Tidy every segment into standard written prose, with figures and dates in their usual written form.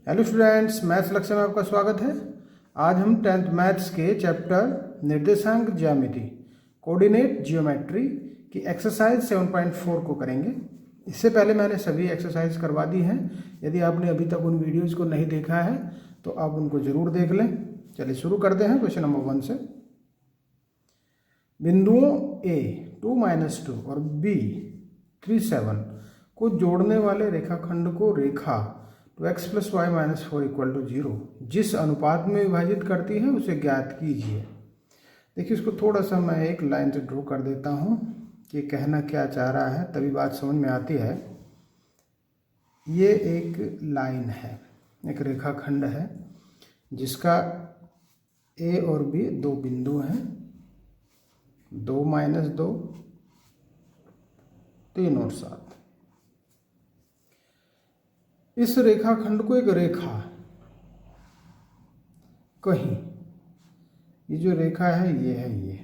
Hello students, maths लक्ष्य में आपका स्वागत है। आज हम 10th मैथ्स के चैप्टर निर्देशांक ज्यामिति कोऑर्डिनेट जियोमेट्री की एक्सरसाइज 7.4 को करेंगे। इससे पहले मैंने सभी एक्सरसाइज करवा दी हैं। यदि आपने अभी तक उन वीडियोज़ को नहीं देखा है तो आप उनको ज़रूर देख लें। चलिए शुरू करते हैं क्वेश्चन नंबर 1 से। बिंदुओं A 2 - 2 और B 3 7 को जोड़ने वाले रेखाखंड को रेखा 2x + y - 4 = 0 जिस अनुपात में विभाजित करती है उसे ज्ञात कीजिए। देखिए, इसको थोड़ा सा मैं एक लाइन से ड्रॉ कर देता हूँ कि कहना क्या चाह रहा है, तभी बात समझ में आती है। ये एक लाइन है, एक रेखाखंड है जिसका A और B दो बिंदु हैं, 2 - 2, 3 और 7। इस रेखाखंड को एक रेखा कहीं, ये जो रेखा है ये है, ये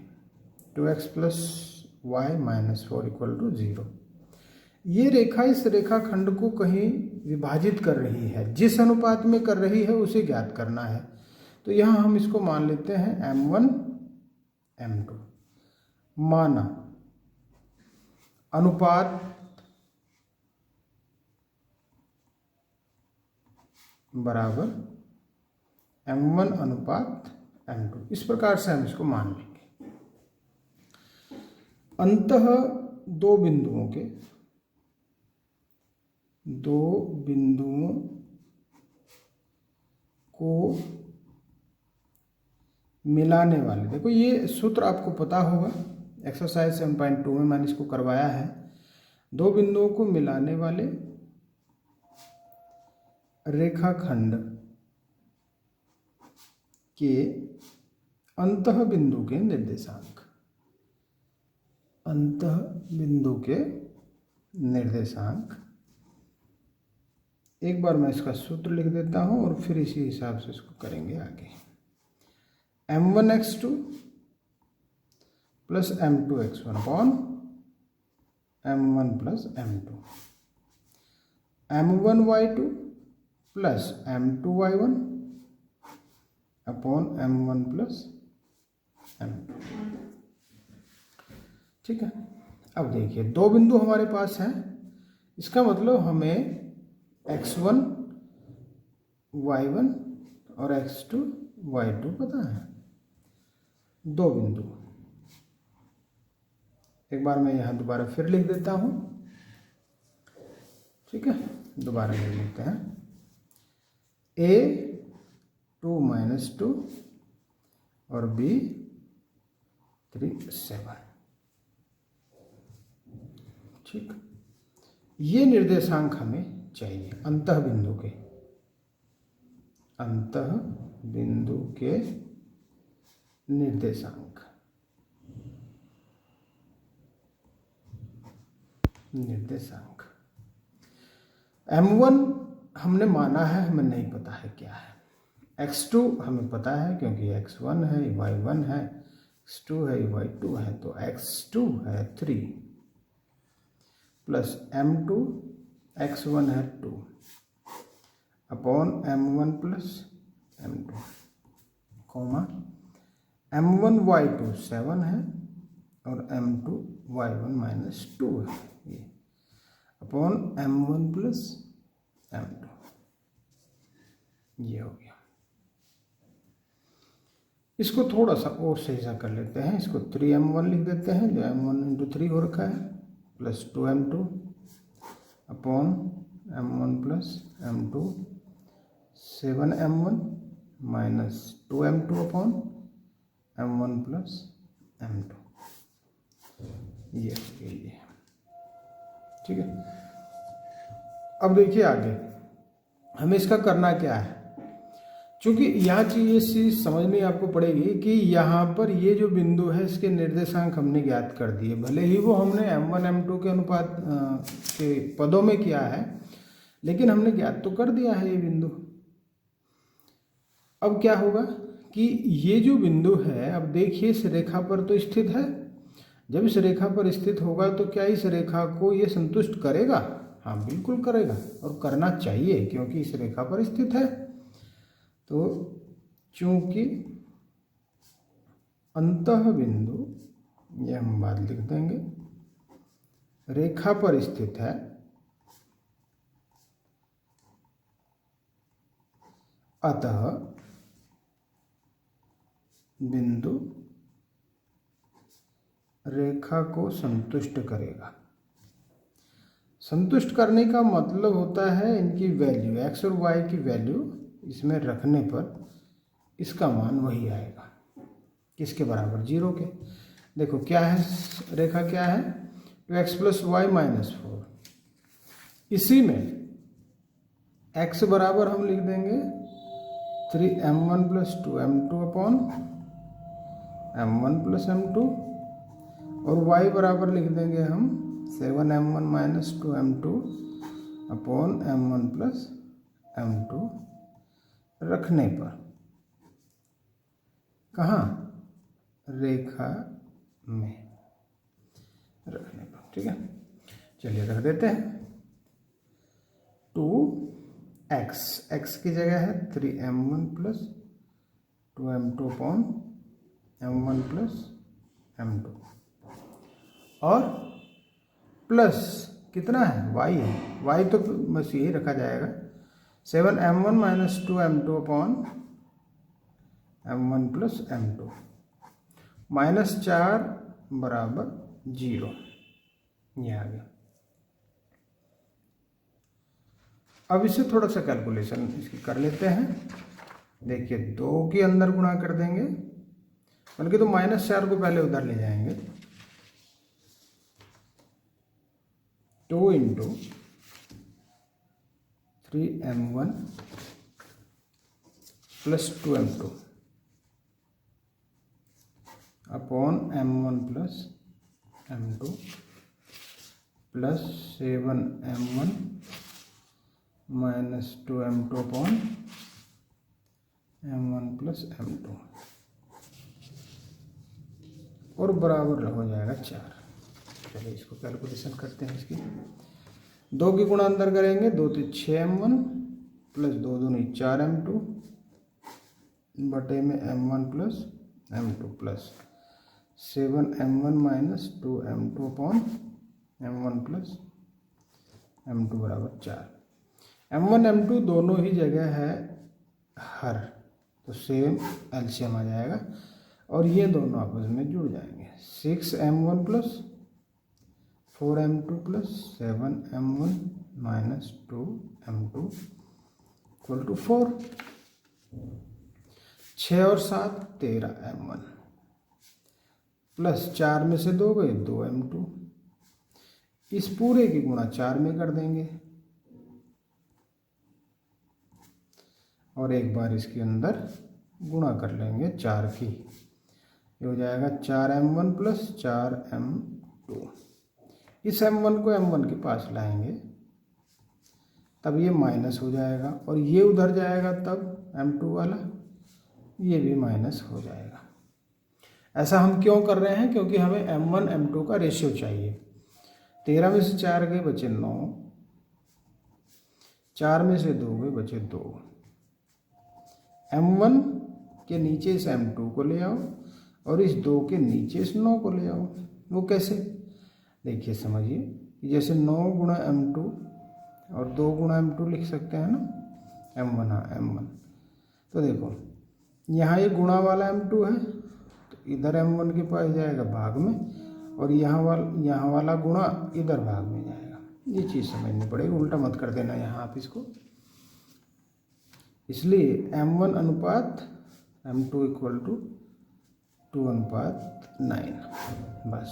2x + y - 4 = 0। ये रेखा इस रेखाखंड को कहीं विभाजित कर रही है, जिस अनुपात में कर रही है उसे ज्ञात करना है। तो यहाँ हम इसको मान लेते हैं m1 m2। माना अनुपात बराबर m1 अनुपात m2, इस प्रकार से हम इसको मान लेंगे। अंतः दो बिंदुओं को मिलाने वाले, देखो ये सूत्र आपको पता होगा, एक्सरसाइज 7.2 में मैंने इसको करवाया है। दो बिंदुओं को मिलाने वाले रेखाखंड के अंतः बिंदु के निर्देशांक, अंतः बिंदु के निर्देशांक। एक बार मैं इसका सूत्र लिख देता हूं और फिर इसी हिसाब से इसको करेंगे आगे। m1x2 + m2x1 upon m1 + m2, m1y2 + m2y1 upon m1 + m2। ठीक है। अब देखिए, दो बिंदु हमारे पास हैं, इसका मतलब हमें x1 y1 और x2 y2 पता है। दो बिंदु, एक बार मैं यहाँ दोबारा फिर लिख देता हूँ। ठीक है, दोबारा लिख लेते हैं। A 2 - 2 और B 3 7। ठीक, ये निर्देशांक हमें चाहिए अंतः बिंदु के, अंतः बिंदु के निर्देशांक, निर्देशांक। m1 हमने माना है, हमें नहीं पता है क्या है। x2 हमें पता है क्योंकि x1 है, y1 है, x2 है, y2 है, तो x2 है 3 प्लस m2 x1 है 2 upon m1 + m2 comma m1 y2 7 है और m2 y1 - 2 है, ये अपॉन m1 + m2, ये हो गया। इसको थोड़ा सा और सही सा कर लेते हैं, इसको 3m1 लिख देते हैं, जो m1 × 3 हो रखा है, plus 2m2 upon m1 + m2, 7m1 - 2m2 upon m1 + m2, ये। ठीक है। अब देखिए आगे हमें इसका करना क्या है, क्योंकि यहाँ चीज़ समझनी आपको पड़ेगी कि यहाँ पर ये जो बिंदु है इसके निर्देशांक हमने ज्ञात कर दिए, भले ही वो हमने m1 m2 के अनुपात के पदों में किया है, लेकिन हमने ज्ञात तो कर दिया है ये बिंदु। अब क्या होगा कि ये जो बिंदु है, अब देखिए इस रेखा पर तो स्थित है। जब इस रेखा पर स्थित होगा तो क्या इस रेखा को ये संतुष्ट करेगा? हाँ बिल्कुल करेगा और करना चाहिए क्योंकि इस रेखा पर स्थित है। तो चूंकि अंतः बिंदु, यह हम बात लिख देंगे, रेखा पर स्थित है, अतः बिंदु रेखा को संतुष्ट करेगा। संतुष्ट करने का मतलब होता है इनकी वैल्यू, x और y की वैल्यू इसमें रखने पर इसका मान वही आएगा, किसके बराबर, 0 के। देखो क्या है, रेखा क्या है, 2x + y - 4। इसी में x बराबर हम लिख देंगे 3m1 + 2m2 upon m1 + m2, और y बराबर लिख देंगे हम 7m1 - 2m2 upon m1 + m2 रखने पर, कहाँ, रेखा में रखने पर। ठीक है, चलिए रख देते हैं। 2x, x की जगह है 3m1 + 2m2 upon m1 + m2, और प्लस कितना है, y है, y तो बस यही रखा जाएगा, 7m1 - 2m2 upon m1 + m2, -4 बराबर 0, ये आ गया। अब इसे थोड़ा सा कैलकुलेशन इसकी कर लेते हैं। देखिए 2 के अंदर गुणा कर देंगे, बल्कि तो -4 को पहले उधर ले जाएंगे, 2 × 3m1 + 2m2 upon m1 + m2 plus 7m1 - 2m2 upon m1 + m2, और बराबर हो जाएगा 4। चलिए इसको कैलकुलेशन करते हैं। इसकी 2 की गुणा अंदर करेंगे, 2 × 6m1 + 2 × 2 = 4m2 बटे में m1 + m2 plus 7m1 - 2m2 upon m1 + m2 बराबर 4। m1 m2 दोनों ही जगह है हर, तो सेम एलसीएम आ जाएगा और ये दोनों आपस में जुड़ जाएंगे। 6m1 + 4m2 + 7m1 - 2m2 = 4। 6 और 7 13m1 प्लस 4 में से 2 गए 2m2, इस पूरे की गुणा 4 में कर देंगे और एक बार इसके अंदर गुणा कर लेंगे 4 की, ये हो जाएगा 4m1 + 4m2। इस m1 को m1 के पास लाएंगे तब ये माइनस हो जाएगा, और ये उधर जाएगा तब m2 वाला ये भी माइनस हो जाएगा। ऐसा हम क्यों कर रहे हैं, क्योंकि हमें m1 m2 का रेशियो चाहिए। 13 में से 4 गए बचे 9, 4 में से 2 गए बचे 2। m1 के नीचे इस m2 को ले आओ और इस 2 के नीचे इस 9 को ले आओ। वो कैसे, देखिए समझिए, जैसे 9 × m2 और 2 × m2 लिख सकते हैं ना, m1, हाँ m1। तो देखो यहाँ ये गुणा वाला m2 है तो इधर m1 के पास जाएगा भाग में, और यहाँ वाला गुणा इधर भाग में जाएगा। ये चीज़ समझनी पड़ेगी, उल्टा मत कर देना यहाँ आप इसको। इसलिए m1 अनुपात m2 = 2:9, बस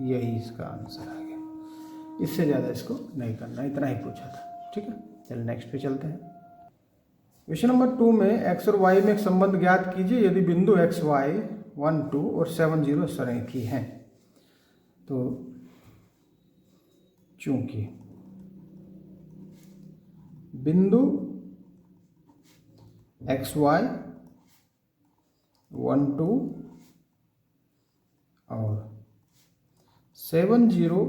यही इसका आंसर आ गया। इससे ज़्यादा इसको नहीं करना, इतना ही पूछा था। ठीक है, चलिए नेक्स्ट पे चलते हैं। क्वेश्चन नंबर 2 में x और y में एक संबंध ज्ञात कीजिए यदि बिंदु x, y 1, 2 और 7, 0 सरेखी हैं। तो चूंकि बिंदु x, y 1, 2 और 7, 0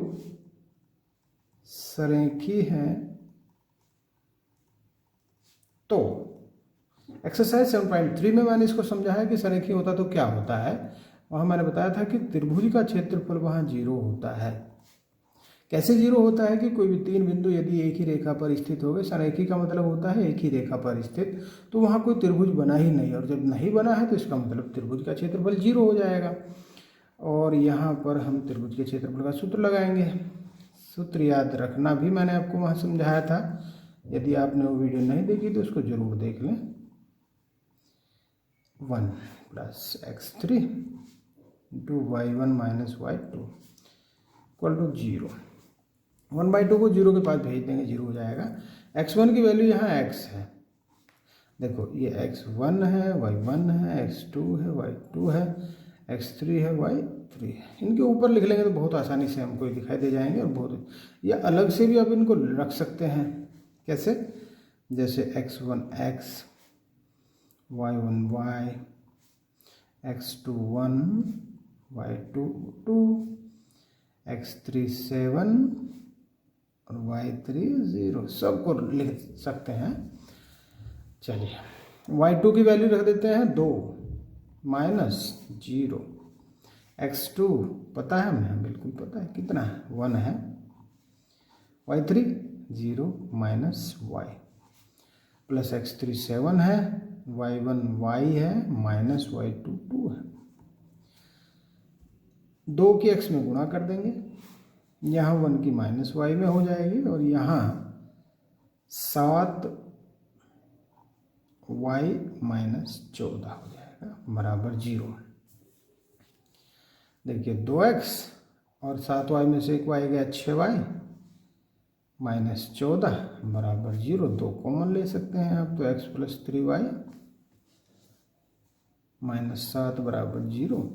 सरेखी हैं तो एक्सरसाइज 7.3 में मैंने इसको समझाया कि सरेखी होता तो क्या होता है। वहाँ मैंने बताया था कि त्रिभुज का क्षेत्रफल वहाँ 0 होता है। कैसे 0 होता है कि कोई भी 3 बिंदु यदि एक ही रेखा पर स्थित हो गए, सरेखी का मतलब होता है एक ही रेखा पर स्थित, तो वहाँ कोई त्रिभुज बना ही नहीं, और जब नहीं बना है तो इसका मतलब त्रिभुज का क्षेत्रफल 0 हो जाएगा। और यहाँ पर हम त्रिभुज के क्षेत्रफल का सूत्र लगाएंगे। सूत्र याद रखना भी मैंने आपको वहाँ समझाया था, यदि आपने वो वीडियो नहीं देखी तो उसको जरूर देख लें। 1 + x3 × y1 - y2 = 0। 1/2 को 0 के पास भेज देंगे, 0 हो जाएगा। x1 की वैल्यू यहाँ x है, देखो ये x1 है, y1 है, x2 है, y2 है, x3 है, y3 है। इनके ऊपर लिख लेंगे तो बहुत आसानी से हमको दिखाई दे जाएंगे। और बहुत, या अलग से भी आप इनको रख सकते हैं। कैसे? जैसे x1 x, y1 y, x2 1, y2 2, x3 7 और y3 0, सबको लिख सकते हैं। चलिए y2 की वैल्यू रख देते हैं 2 - 0, x2 पता है हमें, बिल्कुल पता है, कितना है, 1 है, y3 0 - y प्लस x3 7 है, y1 y है, माइनस y2 2 है। 2 की x में गुणा कर देंगे, यहाँ 1 की माइनस y में हो जाएगी, और यहाँ 7y - 14 हो जाएगा बराबर 0। देखिए 2x और 7y में से एक y गया, 6y - 14 बराबर 0। 2 कॉमन ले सकते हैं आप, तो x + 3y - 7 बराबर 0,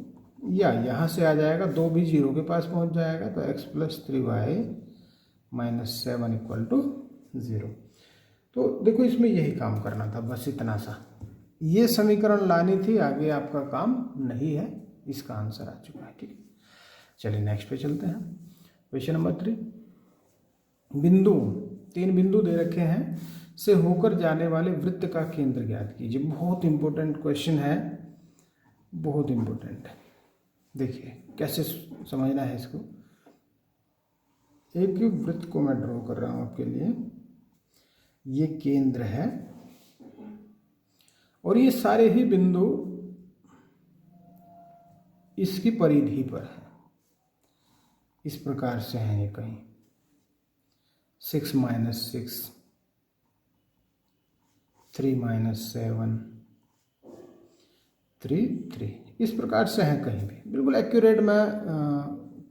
या यहाँ से आ जाएगा 2 भी 0 के पास पहुँच जाएगा, तो x + 3y - 7 = 0। तो देखो इसमें यही काम करना था, बस इतना सा, ये समीकरण लानी थी, आगे आपका काम नहीं है, इसका आंसर आ चुका है। ठीक है, चलिए नेक्स्ट पे चलते हैं। क्वेश्चन नंबर 3, बिंदु 3 बिंदु दे रखे हैं से होकर जाने वाले वृत्त का केंद्र ज्ञात कीजिए। बहुत इंपॉर्टेंट क्वेश्चन है, बहुत इंपॉर्टेंट है। देखिए कैसे समझना है इसको। एक वृत्त को मैं ड्रॉ कर रहा हूँ आपके लिए, ये केंद्र है और ये सारे ही बिंदु इसकी परिधि पर है। इस प्रकार से हैं ये, कहीं 6 - 6, 3 - 7, 3 3, इस प्रकार से है कहीं भी। बिल्कुल एक्यूरेट मैं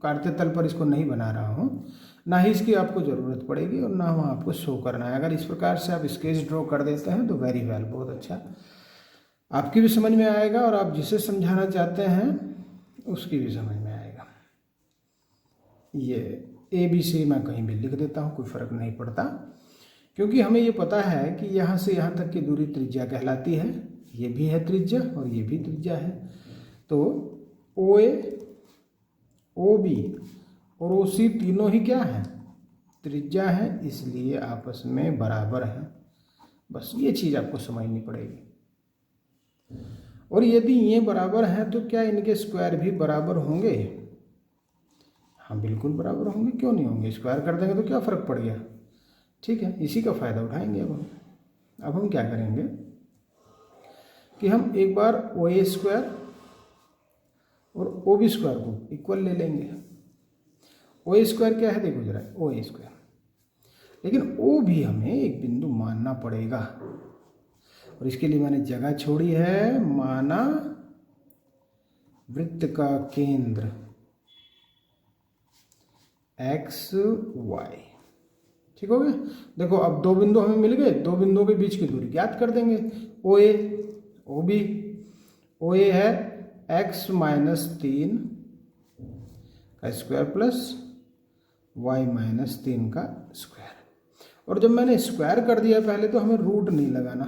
काटते तल पर इसको नहीं बना रहा हूँ, ना ही इसकी आपको ज़रूरत पड़ेगी और ना वहाँ आपको शो करना है। अगर इस प्रकार से आप स्केच ड्रॉ कर देते हैं तो वेरी वेल, बहुत अच्छा, आपकी भी समझ में आएगा और आप जिसे समझाना चाहते हैं उसकी भी समझ में आएगा। ये ABC मैं कहीं भी लिख देता हूँ, कोई फ़र्क नहीं पड़ता, क्योंकि हमें ये पता है कि यहाँ से यहाँ तक की दूरी त्रिज्या कहलाती है। ये भी है त्रिज्या और ये भी त्रिज्या है। तो OA, OB और OC तीनों ही क्या है, त्रिज्या है, इसलिए आपस में बराबर हैं। बस ये चीज़ आपको समझनी पड़ेगी। और यदि ये बराबर हैं तो क्या इनके स्क्वायर भी बराबर होंगे? हाँ बिल्कुल बराबर होंगे, क्यों नहीं होंगे, स्क्वायर कर देंगे तो क्या फ़र्क पड़ गया। ठीक है, इसी का फ़ायदा उठाएंगे। अब हम क्या करेंगे कि हम एक बार OA स्क्वायर और OB स्क्वायर को इक्वल ले लेंगे। OA स्क्वायर क्या है, देखो जरा, OA स्क्वायर, लेकिन O भी हमें एक बिंदु मानना पड़ेगा और इसके लिए मैंने जगह छोड़ी है, माना वृत्त का केंद्र XY। ठीक हो गया। देखो अब 2 बिंदु हमें मिल गए, 2 बिंदुओं के बीच की दूरी ज्ञात कर देंगे। OA OB, OA है x - 3 का स्क्वायर प्लस y - 3 का स्क्वायर। और जब मैंने स्क्वायर कर दिया पहले, तो हमें रूट नहीं लगाना,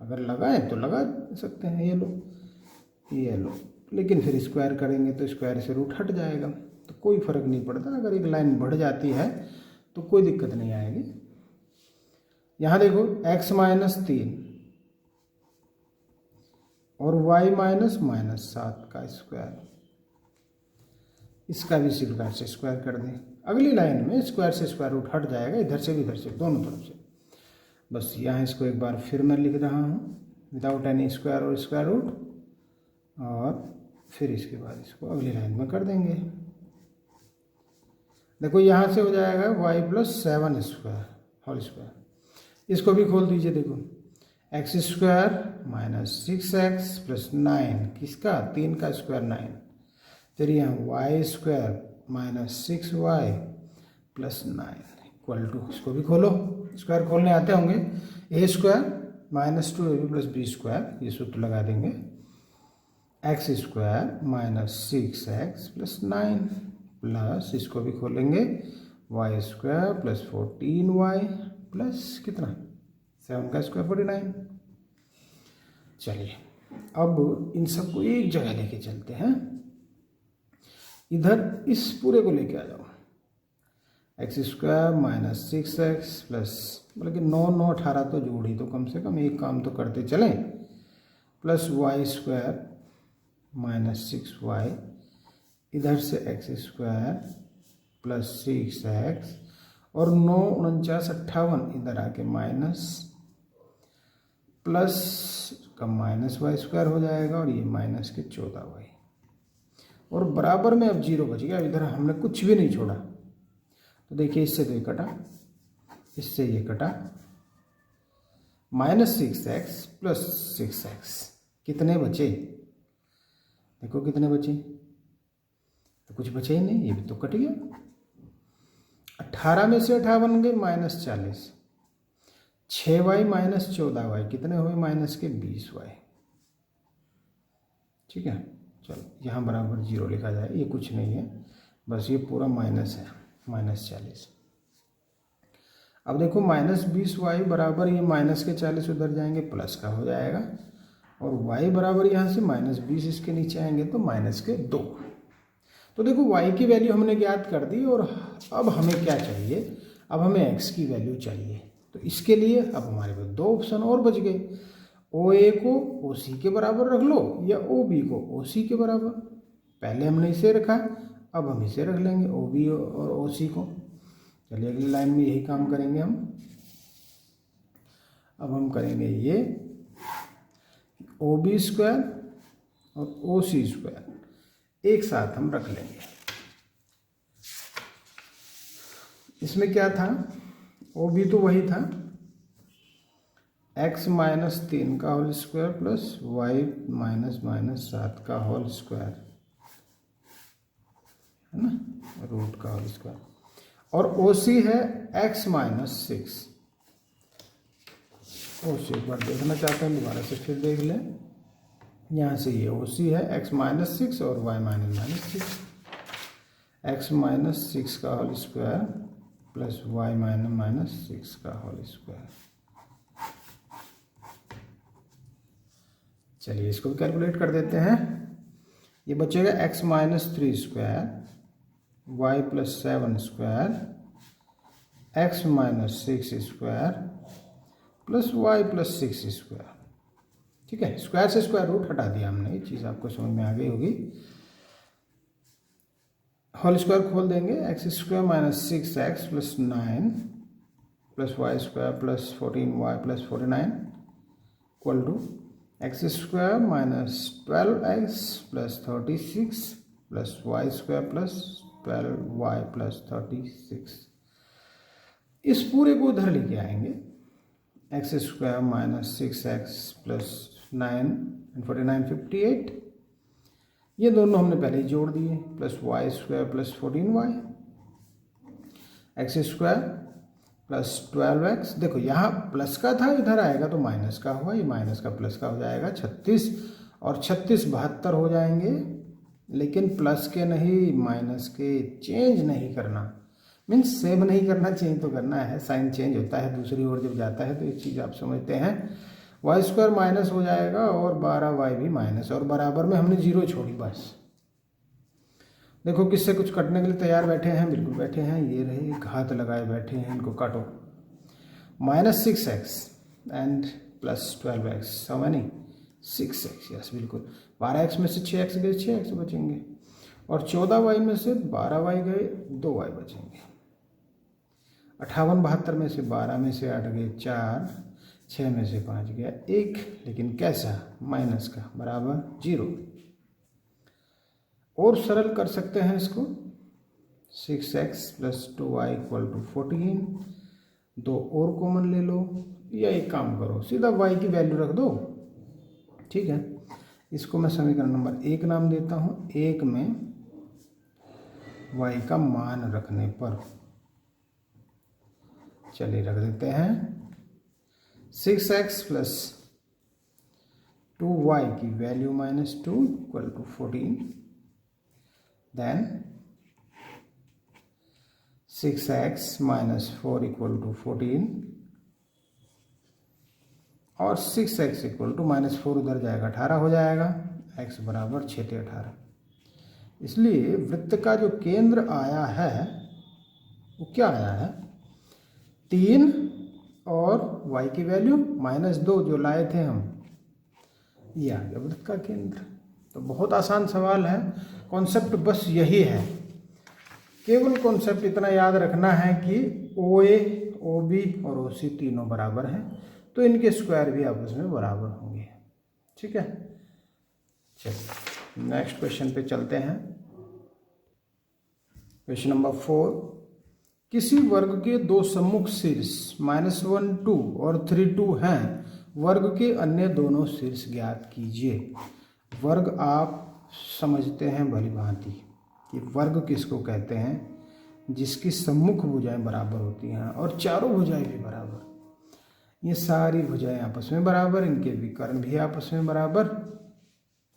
अगर लगाएं तो लगा सकते हैं, ये लो, लेकिन फिर स्क्वायर करेंगे तो स्क्वायर से रूट हट जाएगा, तो कोई फ़र्क नहीं पड़ता। अगर एक लाइन बढ़ जाती है तो कोई दिक्कत नहीं आएगी। यहाँ देखो x -3 और y -7 का स्क्वायर, इसका भी इसी प्रकार से स्क्वायर कर दें। अगली लाइन में स्क्वायर से स्क्वायर रूट हट जाएगा, इधर से भी इधर से, दोनों तरफ से। बस यहाँ इसको एक बार फिर मैं लिख रहा हूँ विदाउट एनी स्क्वायर और स्क्वायर रूट, और फिर इसके बाद इसको अगली लाइन में कर देंगे। देखो यहाँ से हो जाएगा y +7 स्क्वायर होल स्क्वायर, इसको भी खोल दीजिए। देखो x² -6x + 9, किसका 3 का स्क्वायर 9, फिर यहाँ y² -6y + 9 इक्वल टू, इसको भी खोलो, स्क्वायर खोलने आते होंगे, a² -2ab + b², ये सूत्र लगा देंगे, x² -6x + 9 प्लस, इसको भी खोलेंगे, y² + 14y प्लस कितना 7 का स्क्वायर 49। चलिए अब इन सबको एक जगह लेके चलते हैं, इधर इस पूरे को लेके आ जाओ, x² -6x प्लस, मतलब कि 9 9 18 तो जोड़ ही, तो कम से कम एक काम तो करते चलें, प्लस y² -6y, इधर से x² + 6x, और 9 49 58 इधर आके माइनस, प्लस का -y² हो जाएगा, और ये माइनस के 14y, और बराबर में अब 0 बच गया। इधर हमने कुछ भी नहीं छोड़ा, तो देखिए इससे तो ये कटा, इससे ये कटा, -6x + 6x, कितने बचे, देखो कितने बचे, तो कुछ बचे ही नहीं, ये भी तो कट गया। 18 में से 58 गए -40, 6y -14y, कितने हुए -20y। ठीक है, चलो यहाँ बराबर 0 लिखा जाए, ये कुछ नहीं है, बस ये पूरा माइनस है, -40। अब देखो -20y बराबर, ये माइनस के 40 उधर जाएंगे, प्लस का हो जाएगा, और y बराबर यहाँ से -20 इसके नीचे आएंगे तो -2। तो देखो y की वैल्यू हमने ज्ञात कर दी, और अब हमें क्या चाहिए, अब हमें x की वैल्यू चाहिए। तो इसके लिए अब हमारे पास 2 ऑप्शन और बच गए, OA को OC के बराबर रख लो, या OB को OC के बराबर। पहले हमने इसे रखा, अब हम इसे रख लेंगे, OB और OC को। चलिए अगली लाइन में यही काम करेंगे हम। अब हम करेंगे ये OB² और OC² एक साथ हम रख लेंगे। इसमें क्या था, OB तो वही था, x -3 का होल स्क्वायर प्लस y -7 का होल स्क्वायर, है ना, रूट का होल स्क्वायर, और OC है x -6। OC एक बार देखना चाहते हैं, दोबारा से फिर देख लें, यहाँ से ये OC है x -6 और y -6, x -6 का होल स्क्वायर प्लस y -6 का होल स्क्वायर। चलिए इसको भी कैलकुलेट कर देते हैं। ये बचेगा x -3 square, y +7 square, x -6 square plus y +6 square. ठीक है, स्क्वायर से स्क्वायर रूट हटा दिया हमने, ये चीज़ आपको समझ में आ गई होगी। होल स्क्वायर खोल देंगे, x² -6x + 9 plus y² + 14y + 49 equal to x² -12x + 36 plus y² + 12y + 36। इस पूरे को उधर लेके आएंगे, x² -6x + 9 + 49 58, ये दोनों हमने पहले ही जोड़ दिए, plus y² + 14y, x² + 12x। देखो यहाँ प्लस का था, इधर आएगा तो माइनस का हुआ, ये माइनस का प्लस का हो जाएगा 36, और 36 72 हो जाएंगे, लेकिन प्लस के नहीं माइनस के, चेंज नहीं करना, मीन्स सेव नहीं करना, चेंज तो करना है, साइन चेंज होता है दूसरी ओर जब जाता है, तो एक चीज़ आप समझते हैं। y² माइनस हो जाएगा और 12y भी माइनस, और बराबर में हमने 0 छोड़ी बस। देखो किससे कुछ कटने के लिए तैयार बैठे हैं, बिल्कुल बैठे हैं, ये रहे घात लगाए बैठे हैं, इनको काटो। -6x and +12x, how many 6x, yes बिल्कुल। 12x में से 6x गए, 6x बचेंगे, और 14y में से 12y गए, 2y बचेंगे। 58 72 में से 12 में से 8 गए 4, 6 में से 5 गया 1, लेकिन कैसा, माइनस का, बराबर 0। और सरल कर सकते हैं इसको, 6x + 2y = 14, 2 और कॉमन ले लो, या एक काम करो सीधा y की वैल्यू रख दो, ठीक है। इसको मैं समीकरण नंबर 1 नाम देता हूँ। 1 में y का मान रखने पर, चलिए रख देते हैं 6x + 2y की वैल्यू -2 = 14, देन 6x - 4 = 14, और 6x = -4 उधर जाएगा 18 हो जाएगा, x बराबर 6 × 18। इसलिए वृत्त का जो केंद्र आया है वो क्या आया है, 3 और y की वैल्यू -2 जो लाए थे हम, ये आ गया वृत्त का केंद्र। तो बहुत आसान सवाल है, कॉन्सेप्ट बस यही है, केवल कॉन्सेप्ट इतना याद रखना है कि OA, OB और OC तीनों बराबर हैं, तो इनके स्क्वायर भी आपस में बराबर होंगे, ठीक है। चलिए नेक्स्ट क्वेश्चन पे चलते हैं। क्वेश्चन नंबर 4, किसी वर्ग के दो सम्मुख शीर्ष -1 2 और 3 2 हैं, वर्ग के अन्य दोनों शीर्ष ज्ञात कीजिए। वर्ग आप समझते हैं भली भांति कि वर्ग किसको कहते हैं, जिसकी सम्मुख भुजाएं बराबर होती हैं और चारों भुजाएं भी बराबर। ये सारी भुजाएं आपस में बराबर, इनके विकर्ण भी आपस में बराबर,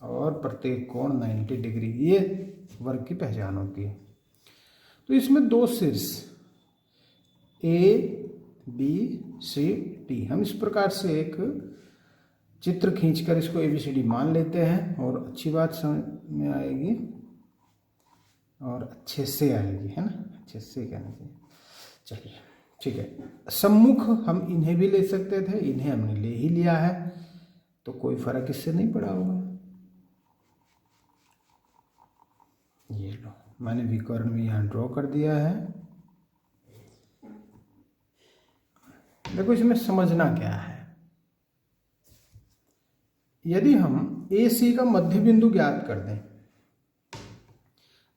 और प्रत्येक कोण 90 डिग्री, ये वर्ग की पहचान होती है। तो इसमें दो शीर्ष A B C D, हम इस प्रकार से एक चित्र खींचकर इसको ABCD मान लेते हैं, और अच्छी बात समझ में आएगी और अच्छे से आएगी, है ना, अच्छे से कहना चाहिए। चलिए ठीक है, सम्मुख हम इन्हें भी ले सकते थे, इन्हें हमने ले ही लिया है, तो कोई फर्क इससे नहीं पड़ा होगा। ये लो, मैंने विकर्ण भी यहाँ ड्रॉ कर दिया है। देखो इसमें समझना क्या है, यदि हम AC का मध्य बिंदु ज्ञात कर दें,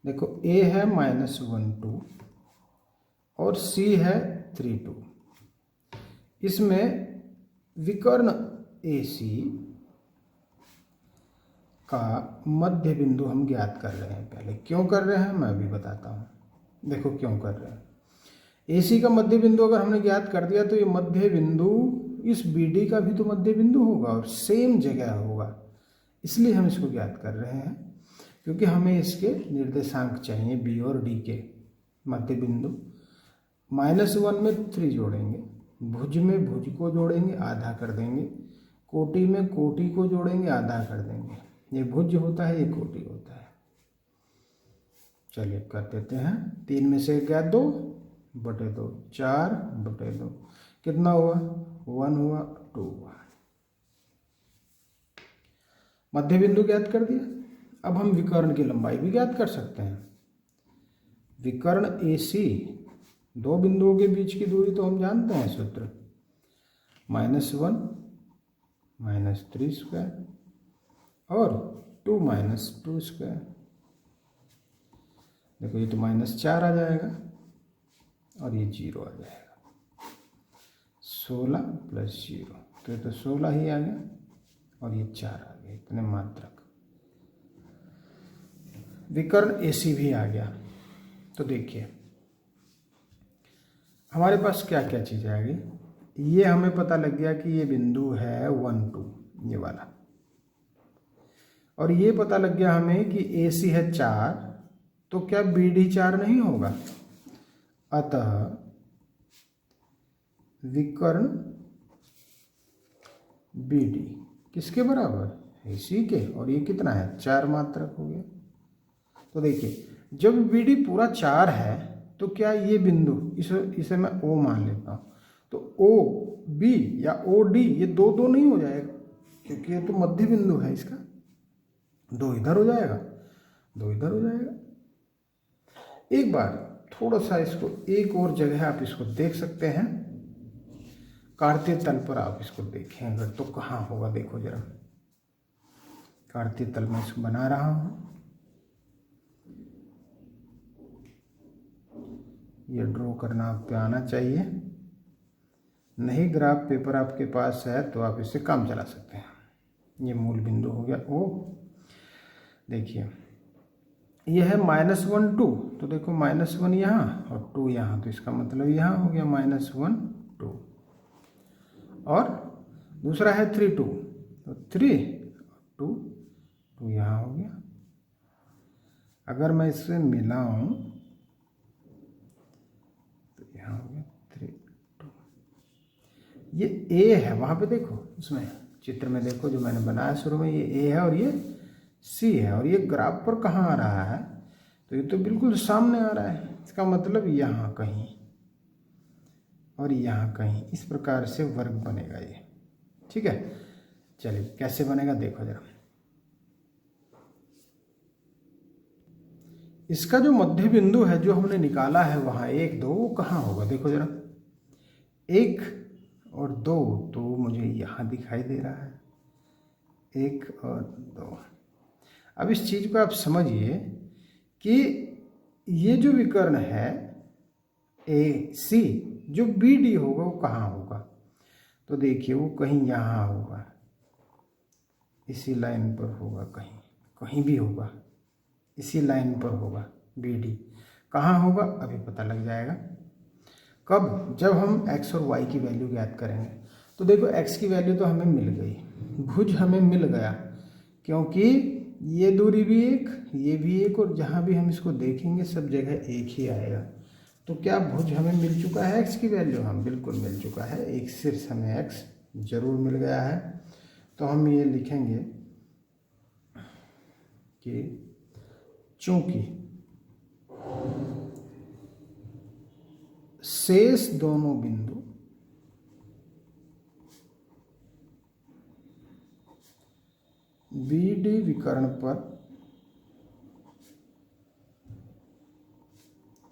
देखो A है -1 2 और C है 3 2, इसमें विकर्ण AC का मध्य बिंदु हम ज्ञात कर रहे हैं। पहले क्यों कर रहे हैं मैं भी बताता हूँ। देखो क्यों कर रहे हैं, AC का मध्य बिंदु अगर हमने ज्ञात कर दिया तो ये मध्य बिंदु इस BD का भी तो मध्य बिंदु होगा और सेम जगह होगा, इसलिए हम इसको ज्ञात कर रहे हैं, क्योंकि हमें इसके निर्देशांक चाहिए B और D के मध्य बिंदु। -1 में 3 जोड़ेंगे, भुज में भुज को जोड़ेंगे, आधा कर देंगे, कोटि में कोटि को जोड़ेंगे, आधा कर देंगे। ये भुज होता है, ये कोटि होता है। चलिए कर देते हैं, 3 में से 1 गया 2 बटे 2, 4 बटे 2, कितना हुआ 1 हुआ, 2 हुआ। मध्य बिंदु ज्ञात कर दिया। अब हम विकर्ण की लंबाई भी ज्ञात कर सकते हैं। विकर्ण AC, दो बिंदुओं के बीच की दूरी तो हम जानते हैं सूत्र, -1 -3² और 2 -2²। देखो ये तो -4 आ जाएगा और ये 0 आ जाएगा, 16 + 0, तो ये तो 16 ही आ गया और ये 4 आ गया, इतने मात्रक। विकर्ण AC भी आ गया। तो देखिए हमारे पास क्या क्या चीज़ आ गई, ये हमें पता लग गया कि ये बिंदु है 1 2, ये वाला, और ये पता लग गया हमें कि AC है 4, तो क्या BD 4 नहीं होगा। अतः विकर्ण BD किसके बराबर, AC के, और ये कितना है 4 मात्रक हो गया। तो देखिए जब BD पूरा 4 है तो क्या ये बिंदु इसे मैं O मान लेता हूँ, तो OB या OD ये दो नहीं हो जाएगा, क्योंकि ये तो मध्य बिंदु है इसका, 2 इधर हो जाएगा, 2 इधर हो जाएगा। एक बार थोड़ा सा इसको एक और जगह आप इसको देख सकते हैं, कार्तीय तल पर आप इसको देखें अगर तो कहाँ होगा, देखो जरा, कार्तीय तल में इसको बना रहा हूँ, ये ड्रॉ करना आप पे आना चाहिए, नहीं ग्राफ पेपर आपके पास है तो आप इससे काम चला सकते हैं। ये मूल बिंदु हो गया O। देखिए यह है -1 2, तो देखो -1 यहाँ और 2 यहाँ, तो इसका मतलब यहाँ हो गया -1 2, और दूसरा है 3 2, तो 3 2 2 यहाँ हो गया। अगर मैं इससे मिलाऊं तो यहाँ हो गया 3 2, ये A है, वहाँ पे देखो उसमें चित्र में देखो जो मैंने बनाया शुरू में, ये A है और ये C है, और ये ग्राफ पर कहाँ आ रहा है, तो ये तो बिल्कुल सामने आ रहा है, इसका मतलब यहाँ कहीं और यहाँ कहीं, इस प्रकार से वर्ग बनेगा ये। ठीक है, चलिए कैसे बनेगा देखो जरा। इसका जो मध्य बिंदु है जो हमने निकाला है वहाँ 1 2, वो कहाँ होगा देखो जरा, 1 और 2 तो मुझे यहाँ दिखाई दे रहा है, 1 और 2। अब इस चीज़ को आप समझिए कि ये जो विकर्ण है AC, जो BD होगा वो कहाँ होगा, तो देखिए वो कहीं यहाँ होगा, इसी लाइन पर होगा, कहीं कहीं भी होगा, इसी लाइन पर होगा BD। कहाँ होगा अभी पता लग जाएगा, कब, जब हम x और y की वैल्यू ज्ञात करेंगे। तो देखो x की वैल्यू तो हमें मिल गई, भुज हमें मिल गया, क्योंकि ये दूरी भी 1, ये भी 1, और जहाँ भी हम इसको देखेंगे सब जगह 1 ही आएगा। तो क्या भुज हमें मिल चुका है x की वैल्यू, हम बिल्कुल मिल चुका है, एक शीर्ष हमें x जरूर मिल गया है। तो हम ये लिखेंगे कि चूंकि शेष दोनों बिंदु BD विकर्ण पर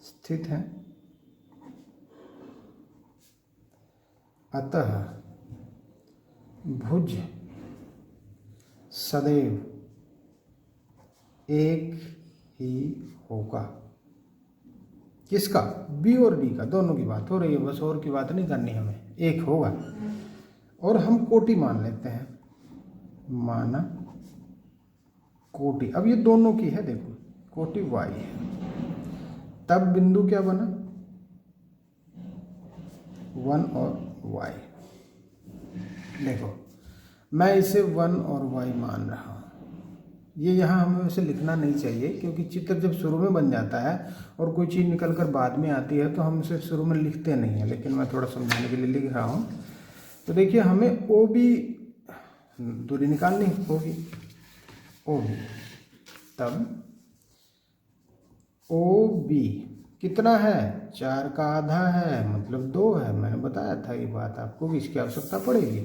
स्थित हैं, अतः भुज सदैव एक ही होगा। किसका, B और D का, दोनों की बात हो रही है, बस और की बात नहीं करनी हमें, एक होगा। और हम कोटि मान लेते हैं, माना कोटि, अब ये दोनों की है, देखो कोटि Y है, तब बिंदु क्या बना 1 और Y। देखो मैं इसे 1 और Y मान रहा हूँ, ये यहाँ हमें वैसे लिखना नहीं चाहिए, क्योंकि चित्र जब शुरू में बन जाता है और कोई चीज़ निकल कर बाद में आती है तो हम उसे शुरू में लिखते नहीं हैं, लेकिन मैं थोड़ा समझाने के लिए लिख रहा हूँ। तो देखिए हमें OB दूरी निकालनी होगी, OB, तब OB कितना है, 4 का आधा है, मतलब 2 है, मैंने बताया था ये बात आपको भी, इसकी आवश्यकता पड़ेगी।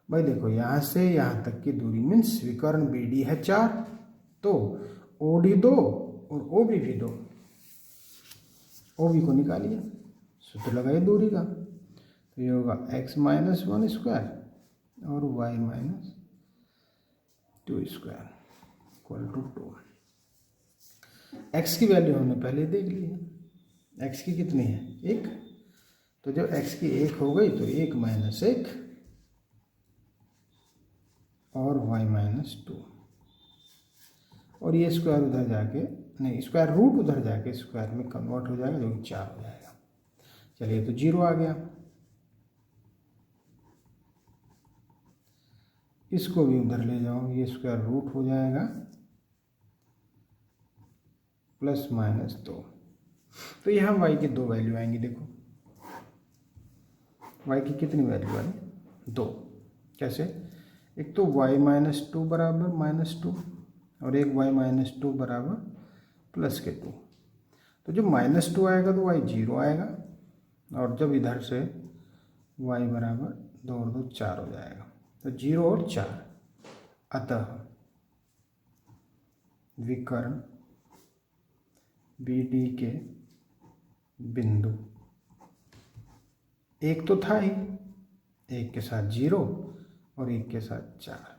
भाई देखो यहाँ से यहाँ तक की दूरी मीन्स विकर्ण BD है 4, तो OD 2 और OB भी 2, OB को निकालिए, सूत्र लगाइए दूरी का, तो ये होगा x - 1 स्क्वायर और y - 2 square equal to 2। x की वैल्यू हमने पहले देख ली है, x की कितनी है 1, तो जब x की 1 हो गई तो 1 - 1 और y - 2, और ये स्क्वायर उधर जाके, नहीं स्क्वायर रूट उधर जाके स्क्वायर में कन्वर्ट हो जाएगा, जो कि 4 हो जाएगा। चलिए तो 0 आ गया, इसको भी उधर ले जाओ, ये स्क्वायर रूट हो जाएगा +-2, तो यहाँ y की 2 वैल्यू आएंगी। देखो y की कितनी वैल्यू आई, 2। कैसे, एक तो y - 2 बराबर -2 और एक y - 2 बराबर प्लस के 2। तो जब -2 आएगा तो y 0 आएगा, और जब इधर से y बराबर 2 और 2 4 हो जाएगा, तो 0 और 4। अतः विकर्ण BD के बिंदु एक तो था ही, एक के साथ 0 और एक के साथ 4,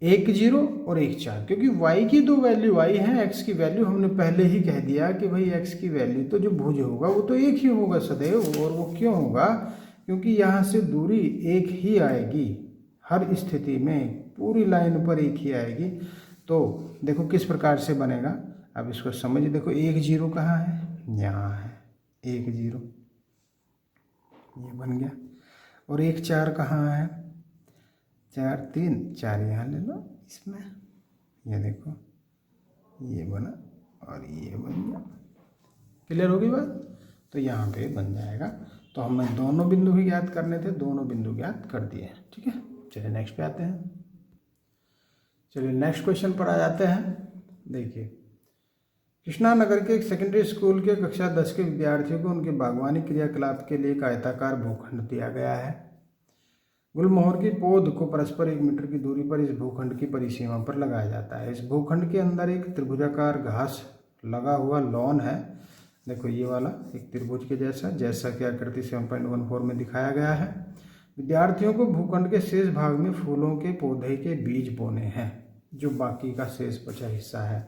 1 0 और 1 4, क्योंकि y की दो वैल्यू आई है, x की वैल्यू हमने पहले ही कह दिया कि भाई x की वैल्यू तो जो भुज होगा वो तो एक ही होगा सदैव। और वो क्यों होगा? क्योंकि यहाँ से दूरी एक ही आएगी, हर स्थिति में पूरी लाइन पर एक ही आएगी। तो देखो किस प्रकार से बनेगा, अब इसको समझिए। देखो 1 0 कहाँ है? यहाँ है, 1 0 ये बन गया। और 1 4 कहाँ है? 4 3 4 यहाँ ले लो इसमें, ये देखो ये बना और ये बन गया। क्लियर होगी बात? तो यहाँ पे बन जाएगा। तो हमें दोनों बिंदु भी ज्ञात करने थे, दोनों बिंदु ज्ञात कर दिए। ठीक है, चलिए नेक्स्ट पे आते हैं। चलिए नेक्स्ट क्वेश्चन पर आ जाते हैं। देखिए, कृष्णा नगर के एक सेकेंडरी स्कूल के कक्षा 10 के विद्यार्थियों को उनके बागवानी क्रियाकलाप के लिए एक आयताकार भूखंड दिया गया है। गुलमोहर की पौध को परस्पर 1 मीटर की दूरी पर इस भूखंड की परिसीमा पर लगाया जाता है। इस भूखंड के अंदर एक त्रिभुजाकार घास लगा हुआ लॉन है। देखो ये वाला एक त्रिभुज के जैसा कि आकृति 7.14 में दिखाया गया है। विद्यार्थियों को भूखंड के शेष भाग में फूलों के पौधे के बीज बोने हैं, जो बाकी का शेष बचा हिस्सा है।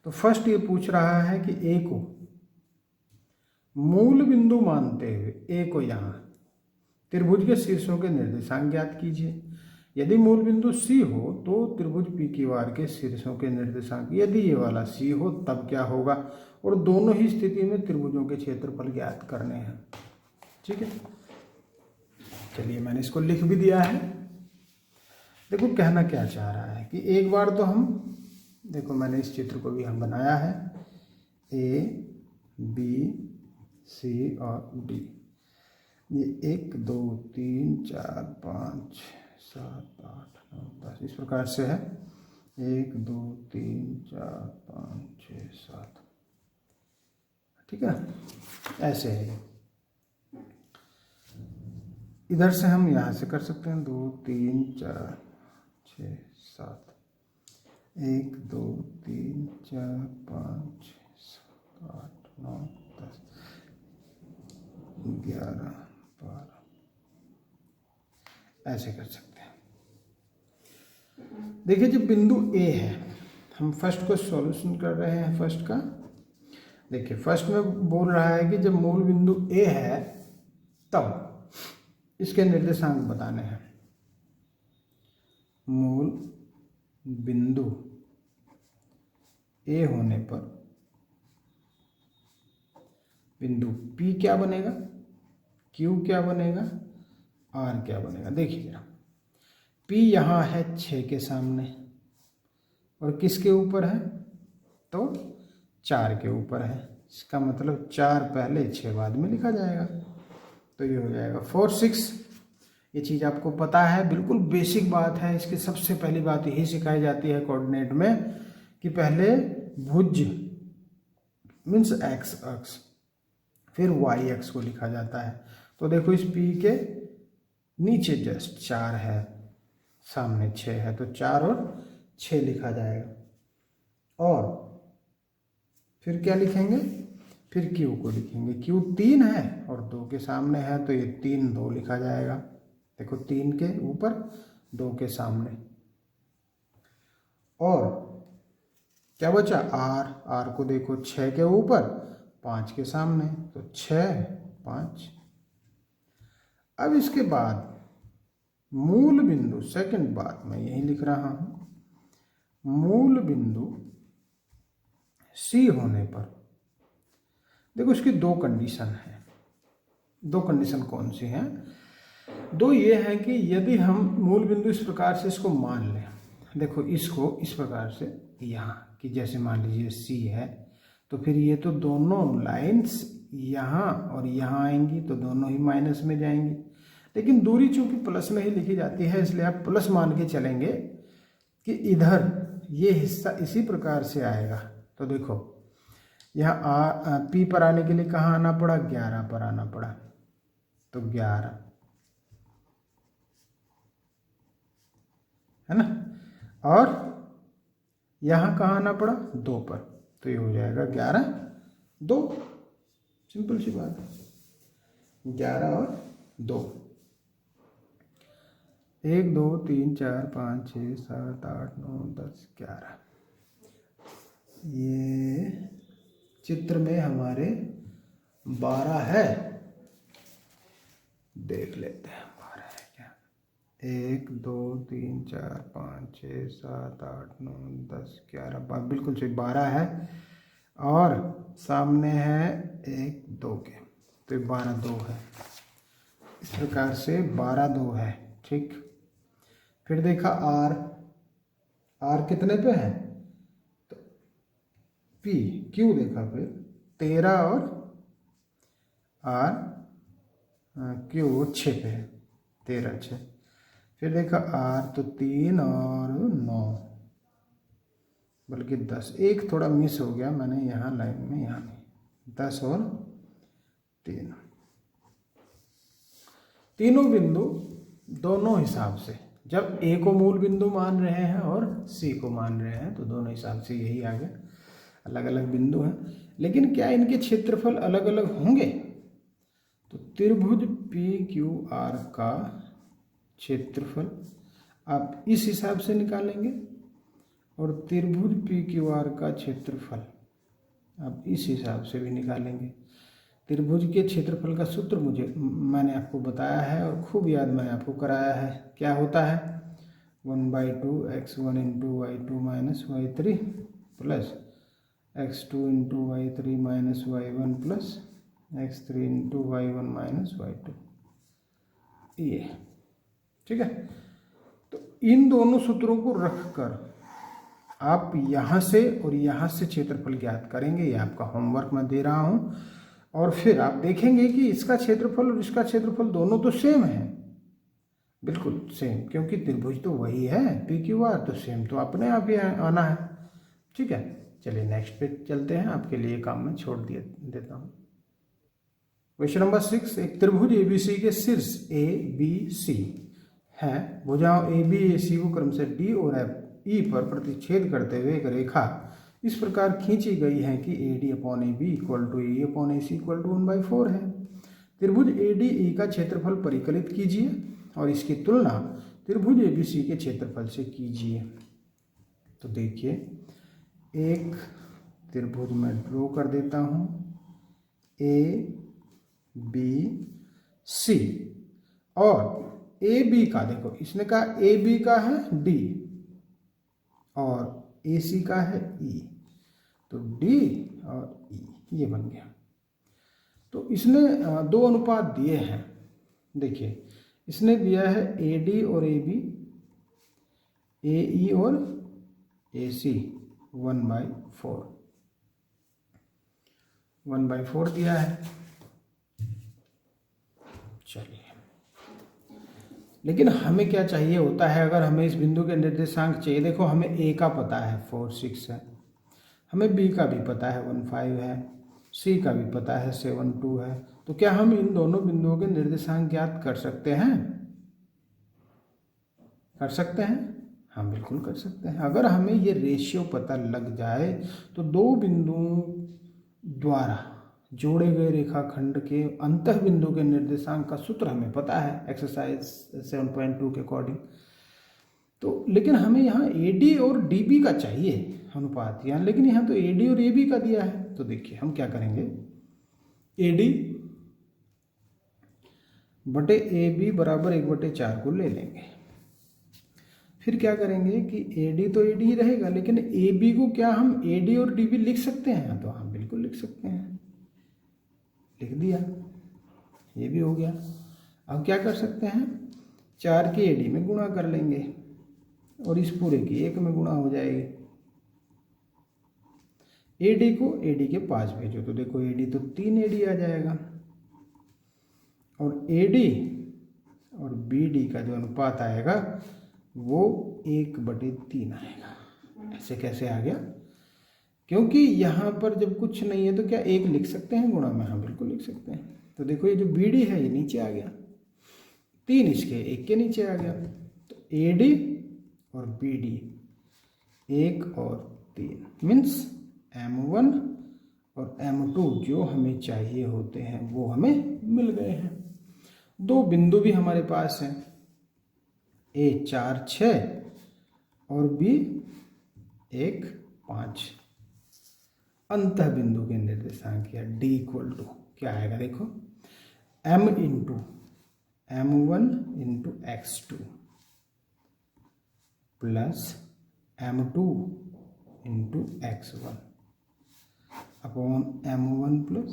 तो फर्स्ट ये पूछ रहा है कि ए को मूल बिंदु मानते हुए, ए को यहाँ त्रिभुज के शीर्षों के निर्देशांक ज्ञात कीजिए। यदि मूल बिंदु सी हो तो त्रिभुज पी क्यू आर के शीर्षों के निर्देशांक, यदि ये वाला सी हो तब क्या होगा, और दोनों ही स्थिति में त्रिभुजों के क्षेत्रफल ज्ञात करने हैं। ठीक है, चलिए मैंने इसको लिख भी दिया है। देखो कहना क्या चाह रहा है कि एक बार तो हम, देखो मैंने इस चित्र को भी हम बनाया है, ए बी सी और डी। ये 1 2 3 4 5 7 8 9 10 इस प्रकार से है। 1 2 3 4 5 6 7, ठीक है, ऐसे है। इधर से हम यहाँ से कर सकते हैं 2 3 4 6 7, 1 2 3 4 5 6 7 8 9 10 11 12, ऐसे कर सकते हैं। देखिए जब बिंदु ए है, हम फर्स्ट को सॉल्यूशन कर रहे हैं फर्स्ट का। देखिए फर्स्ट में बोल रहा है कि जब मूल बिंदु ए है तब इसके निर्देशांक बताने हैं। मूल बिंदु ए होने पर बिंदु पी क्या बनेगा, क्यू क्या बनेगा, आर क्या बनेगा। देखिए जरा, पी यहाँ है 6 के सामने और किसके ऊपर है, तो 4 के ऊपर है। इसका मतलब 4 पहले 6 बाद में लिखा जाएगा। तो ये हो जाएगा 4 6। ये चीज़ आपको पता है, बिल्कुल बेसिक बात है। इसकी सबसे पहली बात यही सिखाई जाती है कोऑर्डिनेट में कि पहले भुज मीन्स एक्स अक्ष, फिर वाई अक्ष को लिखा जाता है। तो देखो इस P के नीचे जस्ट 4 है, सामने 6 है, तो 4 और 6 लिखा जाएगा। और फिर क्या लिखेंगे, फिर Q को लिखेंगे। Q 3 है और 2 के सामने है, तो ये 3 2 लिखा जाएगा। देखो 3 के ऊपर 2 के सामने। और क्या बचा, R को देखो 6 के ऊपर 5 के सामने, तो 6 5। अब इसके बाद मूल बिंदु, सेकंड बात मैं यही लिख रहा हूं, मूल बिंदु सी होने पर देखो इसकी 2 कंडीशन है। 2 कंडीशन कौन सी हैं, 2 ये है कि यदि हम मूल बिंदु इस प्रकार से इसको मान लें, देखो इसको इस प्रकार से यहाँ कि जैसे मान लीजिए सी है, तो फिर ये तो दोनों लाइंस यहाँ और यहाँ आएंगी, तो दोनों ही माइनस में जाएंगी। लेकिन दूरी चूंकि प्लस में ही लिखी जाती है, इसलिए आप प्लस मान के चलेंगे कि इधर ये हिस्सा इसी प्रकार से आएगा। तो देखो यहाँ पी पर आने के लिए कहाँ आना पड़ा, 11 पर आना पड़ा, तो 11 है ना, और यहाँ कहाँ आना पड़ा, 2 पर, तो ये हो जाएगा 11 2, सिंपल सी बात है, 11 और 2, 1 2 3 4 5 6 7 8 9 10 11। ये चित्र में हमारे 12 है, देख लेते हैं 12 है क्या। 1 2 3 4 5 6 7 8 9 10 11, बिल्कुल सही 12 है, और सामने है 1 2 के, तो ये 12 2 है। इस प्रकार से 12 2 है, ठीक। फिर देखा आर कितने पे है, तो पी क्यू देखा, फिर 13 और आर क्यू 6 पे है, 13 6। फिर देखा आर तो 3 और 9, बल्कि 10, एक थोड़ा मिस हो गया मैंने यहाँ लाइन में, यहाँ नहीं, 10 और 3, तीनों बिंदु दोनों हिसाब से, जब ए को मूल बिंदु मान रहे हैं और सी को मान रहे हैं, तो दोनों हिसाब से यही आ गया। अलग अलग बिंदु हैं, लेकिन क्या इनके क्षेत्रफल अलग अलग होंगे, तो त्रिभुज पी क्यू आर का क्षेत्रफल आप इस हिसाब से निकालेंगे, और त्रिभुज पी क्यू आर का क्षेत्रफल आप इस हिसाब से भी निकालेंगे। त्रिभुज के क्षेत्रफल का सूत्र मैंने आपको बताया है और खूब याद मैंने आपको कराया है। क्या होता है, 1/2 x1 into y2 minus y3 plus x2 into y3 minus y1 plus x3 into y1 minus y2, ये ठीक है। तो इन दोनों सूत्रों को रखकर आप यहाँ से और यहाँ से क्षेत्रफल ज्ञात करेंगे। ये आपका होमवर्क मैं दे रहा हूँ, और फिर आप देखेंगे कि इसका क्षेत्रफल और इसका क्षेत्रफल दोनों तो सेम है, बिल्कुल सेम, क्योंकि त्रिभुज तो वही है पी क्यू आर, तो सेम तो अपने आप ही आना है, ठीक है। चलिए नेक्स्ट पे चलते हैं, आपके लिए काम में छोड़ देता हूँ। क्वेश्चन नंबर 6, एक त्रिभुज एबीसी के शीर्ष ए बी सी है, भुजाओं ए बी ए सी को क्रम से डी और एफ ई पर प्रतिच्छेद करते हुए एक रेखा इस प्रकार खींची गई है कि A D upon A B equal to A upon A C equal to 1/4 है। त्रिभुज ए डी ई का क्षेत्रफल परिकलित कीजिए और इसकी तुलना त्रिभुज ए बी सी के क्षेत्रफल से कीजिए। तो देखिए, एक त्रिभुज मैं ड्रॉ कर देता हूँ, ए बी सी, और ए बी का देखो, इसने कहा ए बी का है डी और ए सी का है ई, तो डी और ई ये बन गया। तो इसने दो अनुपात दिए हैं, देखिए इसने दिया है ए डी और ए बी, ए ई और ए सी 1/4 दिया है। चलिए, लेकिन हमें क्या चाहिए होता है, अगर हमें इस बिंदु के निर्देशांक चाहिए, देखो हमें ए का पता है 4 6 है, हमें बी का भी पता है 1 5 है, सी का भी पता है 7 2 है, तो क्या हम इन दोनों बिंदुओं के निर्देशांक ज्ञात कर सकते हैं? कर सकते हैं, हम बिल्कुल कर सकते हैं। अगर हमें ये रेशियो पता लग जाए तो दो बिंदुओं द्वारा जोड़े गए रेखाखंड के अंतः बिंदु के निर्देशांक का सूत्र हमें पता है एक्सरसाइज 7.2 के अकॉर्डिंग। तो लेकिन हमें यहाँ AD और DB का चाहिए अनुपात यहाँ, लेकिन यहाँ तो AD और AB का दिया है। तो देखिए हम क्या करेंगे, AD बटे AB बराबर 1/4 को ले लेंगे। फिर क्या करेंगे कि AD तो AD ही रहेगा, लेकिन AB को क्या हम AD और DB लिख सकते हैं? तो हम बिल्कुल लिख सकते हैं, लिख दिया, ये भी हो गया। अब क्या कर सकते हैं, 4 की AD में गुणा कर लेंगे और इस पूरे की 1 में गुणा हो जाएगी। AD को AD के पास भेजो तो देखो AD तो 3 AD आ जाएगा, और AD और BD का जो अनुपात आएगा वो 1/3 आएगा। ऐसे कैसे आ गया? क्योंकि यहाँ पर जब कुछ नहीं है तो क्या एक लिख सकते हैं गुणा में? हाँ बिल्कुल लिख सकते हैं। तो देखो ये जो बी डी है ये नीचे आ गया, 3 इसके एक के नीचे आ गया, तो ए डी और बी डी 1 और 3 मीन्स M1 और M2 जो हमें चाहिए होते हैं वो हमें मिल गए हैं। 2 बिंदु भी हमारे पास हैं, A 4 6 और B 1 5। अंतः बिंदु के निर्देशांक या D इक्वल टू क्या आएगा? देखो M into M1 into X2 plus M2 into X1 upon M1 plus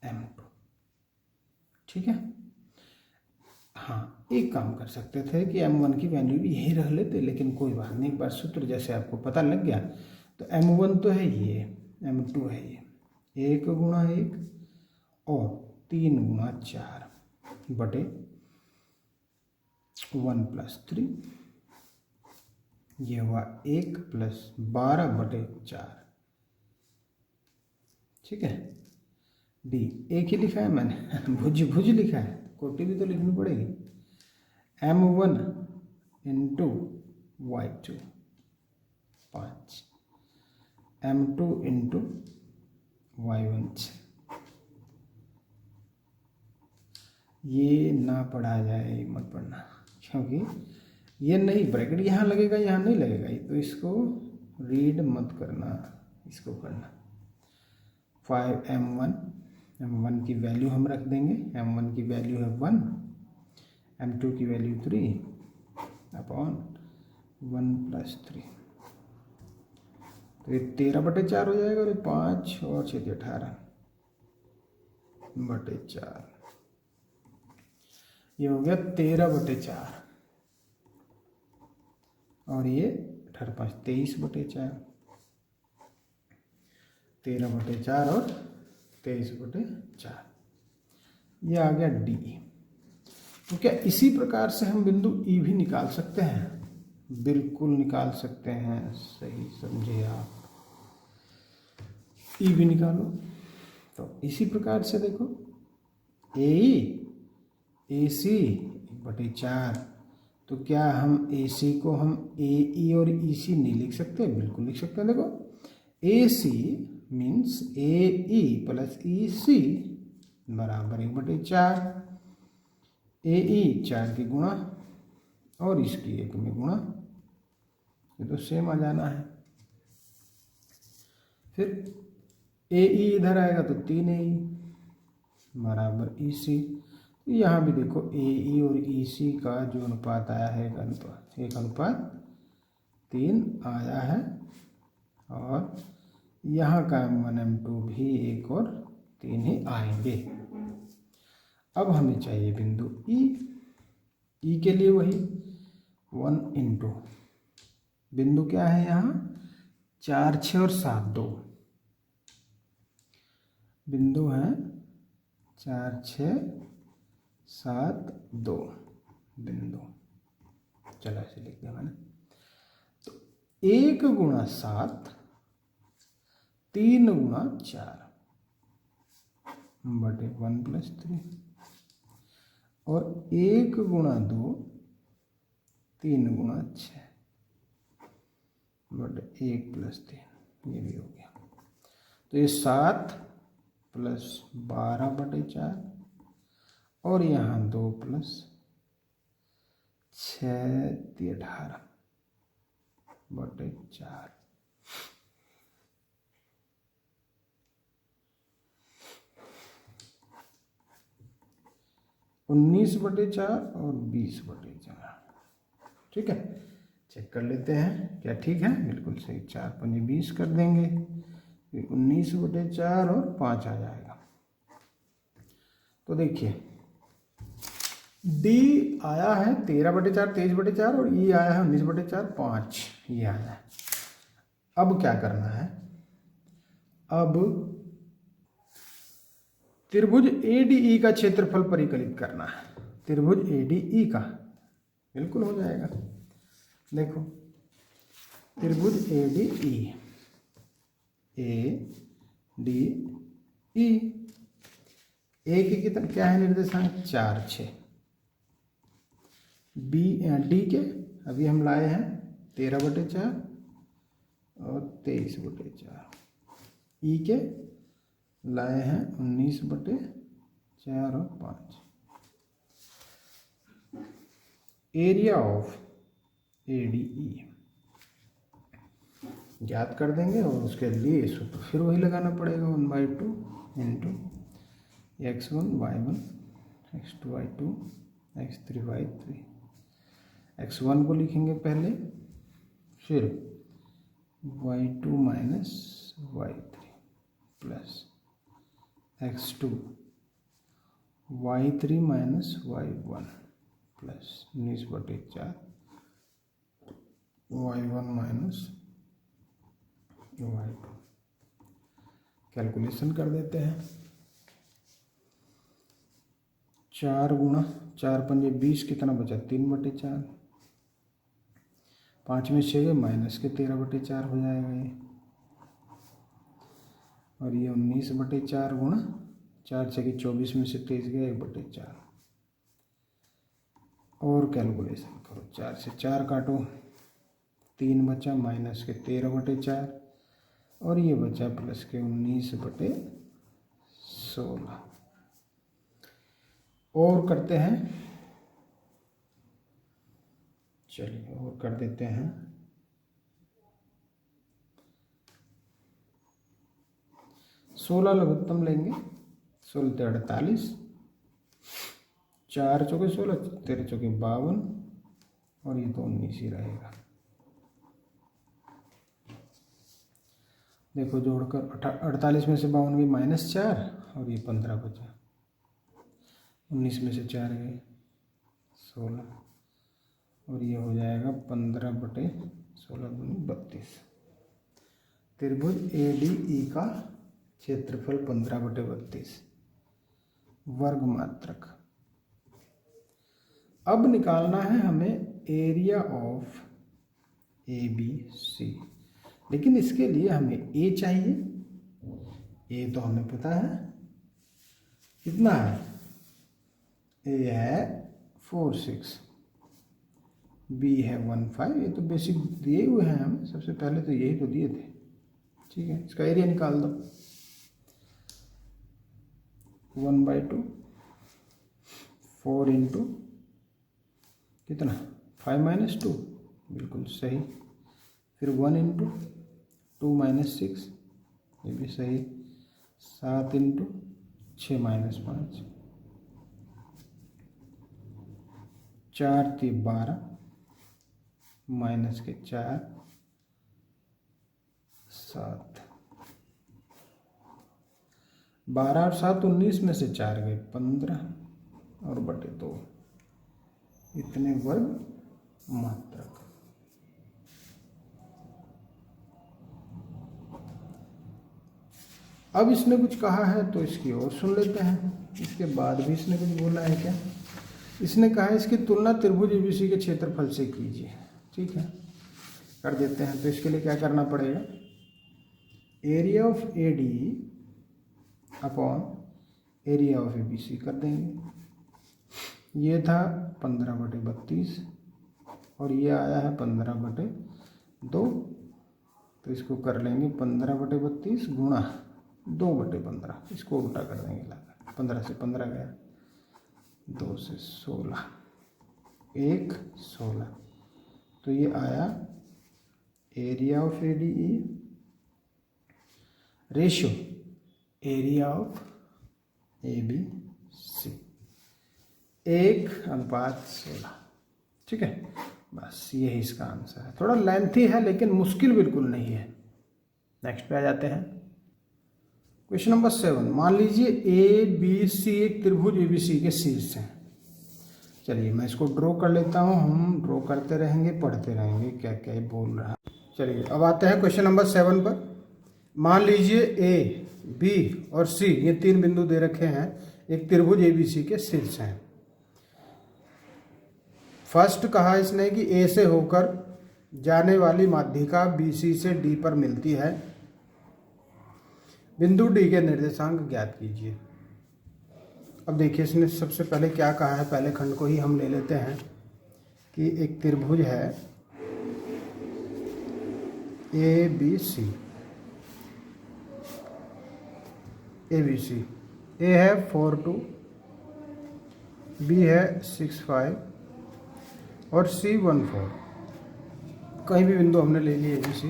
M2। ठीक है। हाँ, एक काम कर सकते थे कि M1 की वैल्यू भी यही रख लेते, लेकिन कोई बात नहीं, एक बार सूत्र जैसे आपको पता लग गया तो M1 तो है ये, M2 है ये, 1 गुणा 1 और 3 गुणा 4 बटे 1 प्लस 3, ये हुआ 1 प्लस 12 बटे 4। ठीक है। डी एक ही लिखा है मैंने, भुज भुज लिखा है, कोटि भी तो लिखनी पड़ेगी। M1 into Y2 5, M2 into Y1 6। ये ना पढ़ा जाए, ये मत पढ़ना, क्योंकि ये नहीं, ब्रैकेट यहाँ लगेगा यहाँ नहीं लगेगा, तो इसको रीड मत करना, इसको करना। 5M1, M1 की वैल्यू हम रख देंगे, M1 की वैल्यू है 1, M2 की वैल्यू 3 अपॉन 1 प्लस 3, तो ये 13/4 हो जाएगा, और ये 5 और 6 18 बटे 4, ये हो गया 13/4, और ये 18 5 23/4, 13/4 और 23/4, ये आ गया डी। तो क्या इसी प्रकार से हम बिंदु ई भी निकाल सकते हैं? बिल्कुल निकाल सकते हैं, सही समझे आप, ई भी निकालो। तो इसी प्रकार से देखो ए ई सी 1/4, तो क्या हम ए सी को हम ए ई और ई सी नहीं लिख सकते? बिल्कुल लिख सकते हैं। देखो ए सी मीन्स ए ई प्लस ई सी बराबर 1/4, ए ई 4 की गुणा और इसकी 1 में गुणा, ये तो सेम आ जाना है। फिर ए ई इधर आएगा तो 3 ए ई बराबर ई सी, तो यहाँ भी देखो ए ई और ई सी का जो अनुपात आया है 1:3 आया है, और यहाँ का M1 M2 भी 1 और 3 ही आएंगे। अब हमें चाहिए बिंदु ई के लिए वही 1 इंटू बिंदु क्या है यहाँ 4 6 और 7 2 बिंदु है 4 6 7 2 बिंदु, चलो ऐसे लिख दिया मैंने। तो 1 गुणा 7 3 गुणा 4 बटे 1 प्लस 3, और 1 गुणा 2 3 गुणा 6 बटे 1 प्लस 3, ये भी हो गया। तो ये 7 प्लस 12/4, और यहाँ 2 प्लस 6 18 बटे 4। और 19/4 और 20/4। ठीक है, चेक कर लेते हैं क्या ठीक है? बिल्कुल सही, 4 पंजे 20 कर देंगे, 19/4 और 5 आ जाएगा। तो देखिए डी आया है 13/4 23/4, और ई आया है 19/4 5, ये आया है। अब क्या करना है? अब त्रिभुज ADE का क्षेत्रफल परिकलित करना है, त्रिभुज ADE का, बिल्कुल हो जाएगा। देखो त्रिभुज ए डी ई, ए के कितना क्या है निर्देशांक 4, 6। बी डी के अभी हम लाए हैं 13/4 और 23/4। ई के लाए हैं 19/4 और 5। एरिया ऑफ ADE याद कर देंगे और उसके लिए सूत्र फिर वही लगाना पड़ेगा, 1/2 into x1 y1 x2 y2 x3 y3। x1 को लिखेंगे पहले, फिर y2 minus y3 plus x2 y3 minus y1 plus 19/4 y1 minus y2। Calculation कर देते हैं। 4 गुणा 4 पंजे 20 कितना बचा 3/4। 5 में 6 माइनस के 13/4 हो जाएगा ये, और ये 19/4 गुणा 4 6 24 में से 23 गया 1/4। और कैलकुलेशन करो, 4 से 4 काटो, 3 बचा माइनस के 13/4 और ये बचा प्लस के 19/16। और करते हैं, चलिए और कर देते हैं। 16 लघुत्तम लेंगे, 16 × 48, 4 चौके 16, 13 चौके 52 और ये तो 19 ही रहेगा। देखो जोड़कर 48 में से 52 गई -4 और ये 15 बचा, 19 में से 4 गए 16 और ये हो जाएगा 15/16 × 32। त्रिभुज ADE का क्षेत्रफल 15/32 वर्ग मात्रक। अब निकालना है हमें एरिया ऑफ ABC, लेकिन इसके लिए हमें A चाहिए। A तो हमें पता है कितना है, A है 4 6, B है 1 5। ये तो बेसिक दिए हुए हैं हमें, सबसे पहले तो यही तो दिए थे। ठीक है, इसका एरिया निकाल दो। 1/2 4 इंटू कितना 5 - 2, बिल्कुल सही। फिर 1 इंटू 2 - 6, ये भी सही। 7 इंटू 6 - 5, 4 × 12 माइनस के 4 7, 12 और 7 19 में से 4 गए 15 और बटे 2, इतने वर्ग मात्रक। अब इसने कुछ कहा है तो इसकी और सुन लेते हैं। इसके बाद भी इसने कुछ बोला है क्या? इसने कहा है इसकी तुलना त्रिभुज ABC के क्षेत्रफल से कीजिए। ठीक है, कर देते हैं। तो इसके लिए क्या करना पड़ेगा, area of ADE upon area of ABC कर देंगे। ये था 15/32 और ये आया है 15/2, तो इसको कर लेंगे 15/32 गुणा 2/15, इसको उल्टा कर देंगे लाकर। 15 से 15 गया, 2 से 16, 1 16, तो ये आया area of ADE ratio area of ABC 1:16। ठीक है, बस यही इसका आंसर है। थोड़ा लेंथी है लेकिन मुश्किल बिल्कुल नहीं है। नेक्स्ट पे आ जाते हैं। क्वेश्चन नंबर 7, मान लीजिए ABC एक त्रिभुज ABC के शीर्ष हैं। चलिए मैं इसको ड्रॉ कर लेता हूँ, हम ड्रॉ करते रहेंगे, पढ़ते रहेंगे क्या क्या ये बोल रहा है। चलिए अब आते हैं क्वेश्चन नंबर 7 पर। मान लीजिए A, B और C ये 3 बिंदु दे रखे हैं, एक त्रिभुज ABC के शीर्ष हैं। फर्स्ट कहा इसने कि A से होकर जाने वाली माध्यिका BC से D पर मिलती है। बिंदु D के निर्देशांक ज्ञात कीजिए। अब देखिए इसने सबसे पहले क्या कहा है, पहले खंड को ही हम ले लेते हैं कि एक त्रिभुज है ABC। A है 4 2, B है 6 5 और C 1 4। कहीं भी बिंदु हमने ले ली ABC।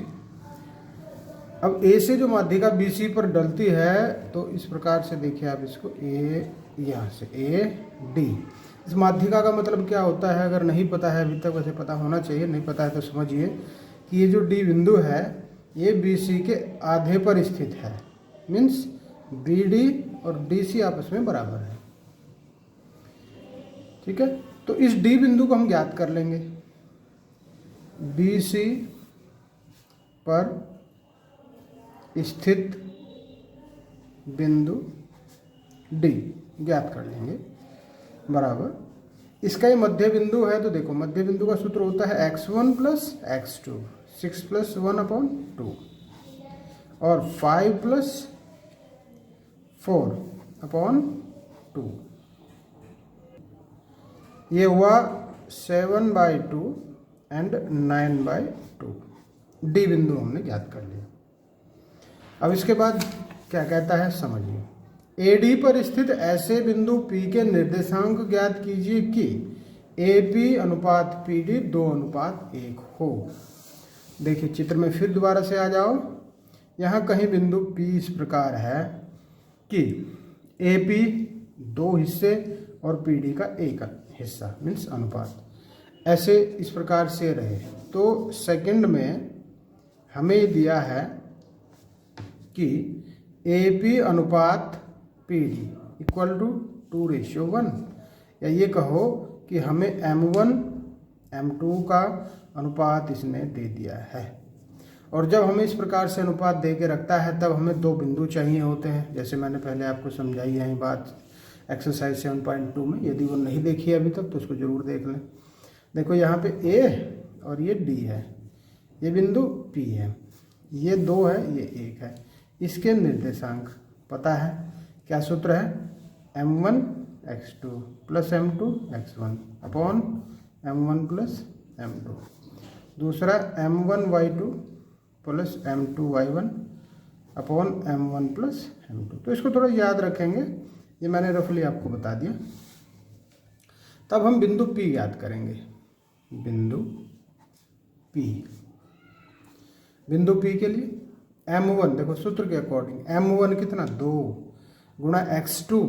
अब A से जो माध्यिका BC पर डलती है तो इस प्रकार से देखिए आप इसको A, यहाँ से AD। इस माध्यिका का मतलब क्या होता है, अगर नहीं पता है अभी तक, वैसे पता होना चाहिए, नहीं पता है तो समझिए कि ये जो D बिंदु है ये BC के आधे पर स्थित है। मीन्स BD और DC आपस में बराबर है। ठीक है, तो इस D बिंदु को हम ज्ञात कर लेंगे। BC पर स्थित बिंदु D ज्ञात कर लेंगे बराबर। इसका ये मध्य बिंदु है, तो देखो मध्य बिंदु का सूत्र होता है x1 प्लस x2, 6 प्लस 1/2 और 5 प्लस 4/2। ये हुआ 7/2 एंड 9/2। D बिंदु हमने ज्ञात कर लिया। अब इसके बाद क्या कहता है समझिए। AD पर स्थित ऐसे बिंदु P के निर्देशांक ज्ञात कीजिए कि AP अनुपात PD 2:1 हो। देखिए चित्र में फिर दोबारा से आ जाओ। यहाँ कहीं बिंदु P इस प्रकार है कि AP 2 हिस्से और PD का 1 हिस्सा, मीन्स अनुपात ऐसे इस प्रकार से रहे। तो सेकंड में हमें दिया है कि AP अनुपात PD इक्वल टू 2:1, या ये कहो कि हमें M1 M2 का अनुपात इसने दे दिया है। और जब हमें इस प्रकार से अनुपात दे के रखता है तब हमें दो बिंदु चाहिए होते हैं, जैसे मैंने पहले आपको समझाई है बात एक्सरसाइज 7.2 में। यदि वो नहीं देखी है अभी तक तो उसको जरूर देख लें। देखो यहाँ पे A और ये D है, ये बिंदु P है, ये 2 है, ये 1 है। इसके निर्देशांक पता है, क्या सूत्र है, m1 x2 plus m2 x1 upon m1 plus m2। दूसरा m1 y2 plus m2 y1 upon m1 plus m2। तो इसको थोड़ा याद रखेंगे, ये मैंने रफली आपको बता दिया। तब हम बिंदु P याद करेंगे। बिंदु P के लिए m1 देखो सूत्र के अकॉर्डिंग m1 कितना 2 गुणा x2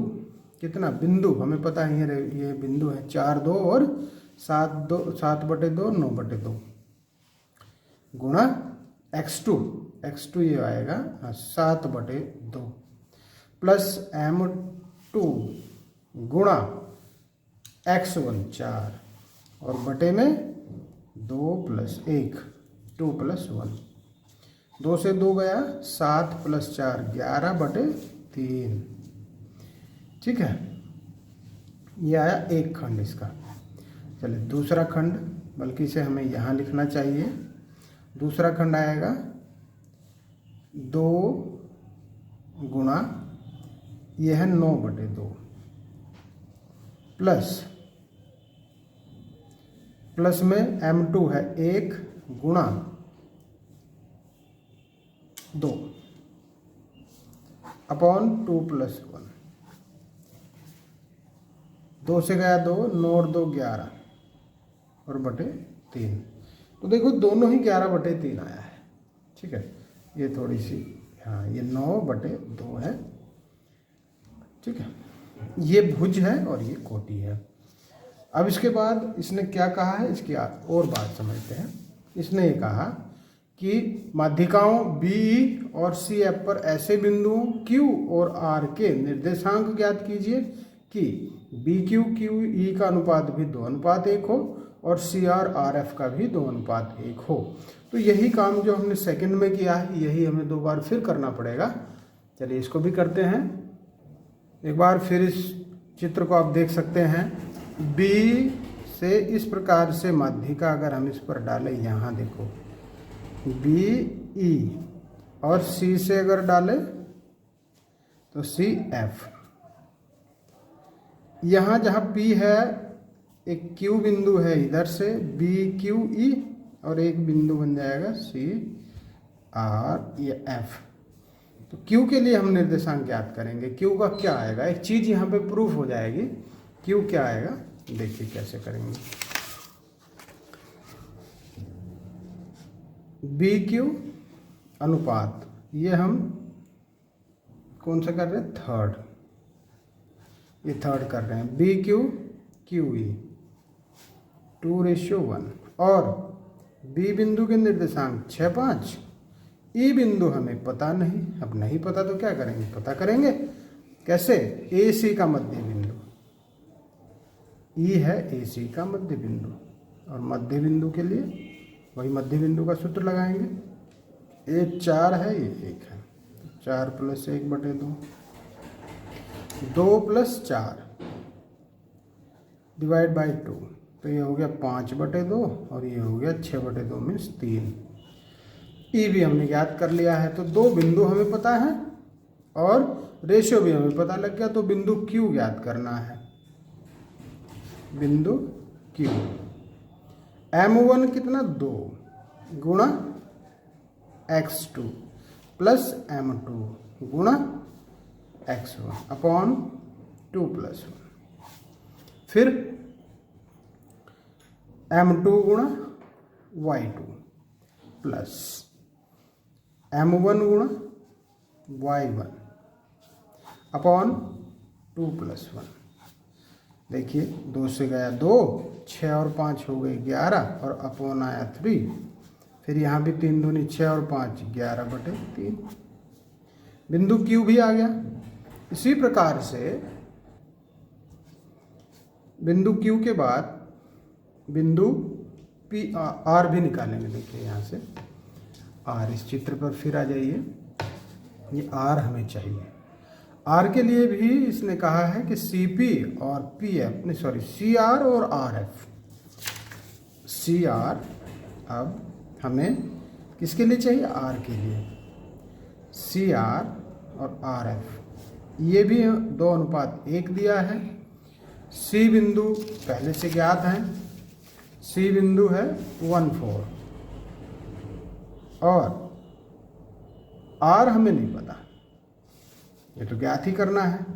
कितना बिंदु हमें पता है, ये बिंदु है 4 2 और 7/2 9/2 गुणा x2 ये आएगा 7/2 प्लस m2 गुणा x1 4 और बटे में 2 प्लस 1 2 प्लस 1, 2 से 2 गया 7 प्लस 4 11/3। ठीक है, ये आया एक खंड इसका। चलिए दूसरा खंड, बल्कि इसे हमें यहाँ लिखना चाहिए। दूसरा खंड आएगा 2 गुणा ये है 9/2 प्लस में m2 है 1 गुणा 2 अपॉन 2 प्लस 1, 2 से गया 2 9 और 2 11 और बटे 3। तो देखो दोनों ही 11/3 आया है। ठीक है, ये थोड़ी सी हाँ ये 9/2 है। ठीक है, ये भुज है और ये कोटि है। अब इसके बाद इसने क्या कहा है, इसकी और बात समझते हैं। इसने ये कहा कि माध्यिकाओं BE और CF पर ऐसे बिंदुओं Q और R के निर्देशांक ज्ञात कीजिए कि BQ QE का अनुपात भी 2:1 हो और CR RF का भी 2:1 हो। तो यही काम जो हमने सेकंड में किया है यही हमें 2 बार फिर करना पड़ेगा। चलिए इसको भी करते हैं एक बार फिर। इस चित्र को आप देख सकते हैं, से इस प्रकार से माध्यिका अगर हम इस पर डालें, यहाँ देखो बी ई, और सी से अगर डालें तो सी एफ। यहाँ जहाँ पी है एक क्यू बिंदु है, इधर से बी क्यू ई, और एक बिंदु बन जाएगा सी आर या एफ। तो क्यू के लिए हम निर्देशांक ज्ञात करेंगे। क्यू का क्या आएगा, एक चीज यहाँ पे प्रूफ हो जाएगी। क्यू क्या आएगा, देखिए कैसे करेंगे। बी क्यू अनुपात, ये हम कौन सा कर रहे हैं, थर्ड, ये थर्ड कर रहे हैं। बी क्यू क्यू ई 2:1, और बी बिंदु के निर्देशांक 6, 5। ई बिंदु हमें पता नहीं, अब नहीं पता तो क्या करेंगे, पता करेंगे। कैसे, ए सी का मध्य बिंदु, ई है ए सी का मध्य बिंदु, और मध्य बिंदु के लिए वही मध्य बिंदु का सूत्र लगाएंगे। ये 4 है, ये 1 है, 4 + 1/2, 2 + 4 डिवाइड बाई 2, तो ये हो गया 5/2, और ये हो गया 6/2 मीन्स 3। ई भी हमने ज्ञात कर लिया है, तो 2 बिंदु हमें पता है और रेशियो भी हमें पता लग गया। तो बिंदु क्यू ज्ञात करना है, बिंदु क्यू। M1 कितना, 2 गुणा x2 प्लस M2 गुणा x1 अपॉन 2 + 1, फिर M2 गुणा y2 प्लस M1 गुणा y1 अपॉन 2 + 1। देखिए 2 से गया 2, 6 और 5 हो गए 11, और अपॉन आया 3, फिर यहाँ भी 3 दूनी 6 और 5 11/3। बिंदु क्यू भी आ गया। इसी प्रकार से बिंदु क्यू के बाद बिंदु पी आर भी निकालेंगे। देखिए यहाँ से आर, इस चित्र पर फिर आ जाइए, ये आर हमें चाहिए। आर के लिए भी इसने कहा है कि सी पी और पी एफ, नहीं सॉरी, सी आर और आर एफ। सी आर अब हमें किसके लिए चाहिए, आर के लिए। सी आर और आर एफ ये भी 2:1 दिया है। सी बिंदु पहले से ज्ञात है, सी बिंदु है 1,4, और आर हमें नहीं पता, ये तो ज्ञात ही करना है।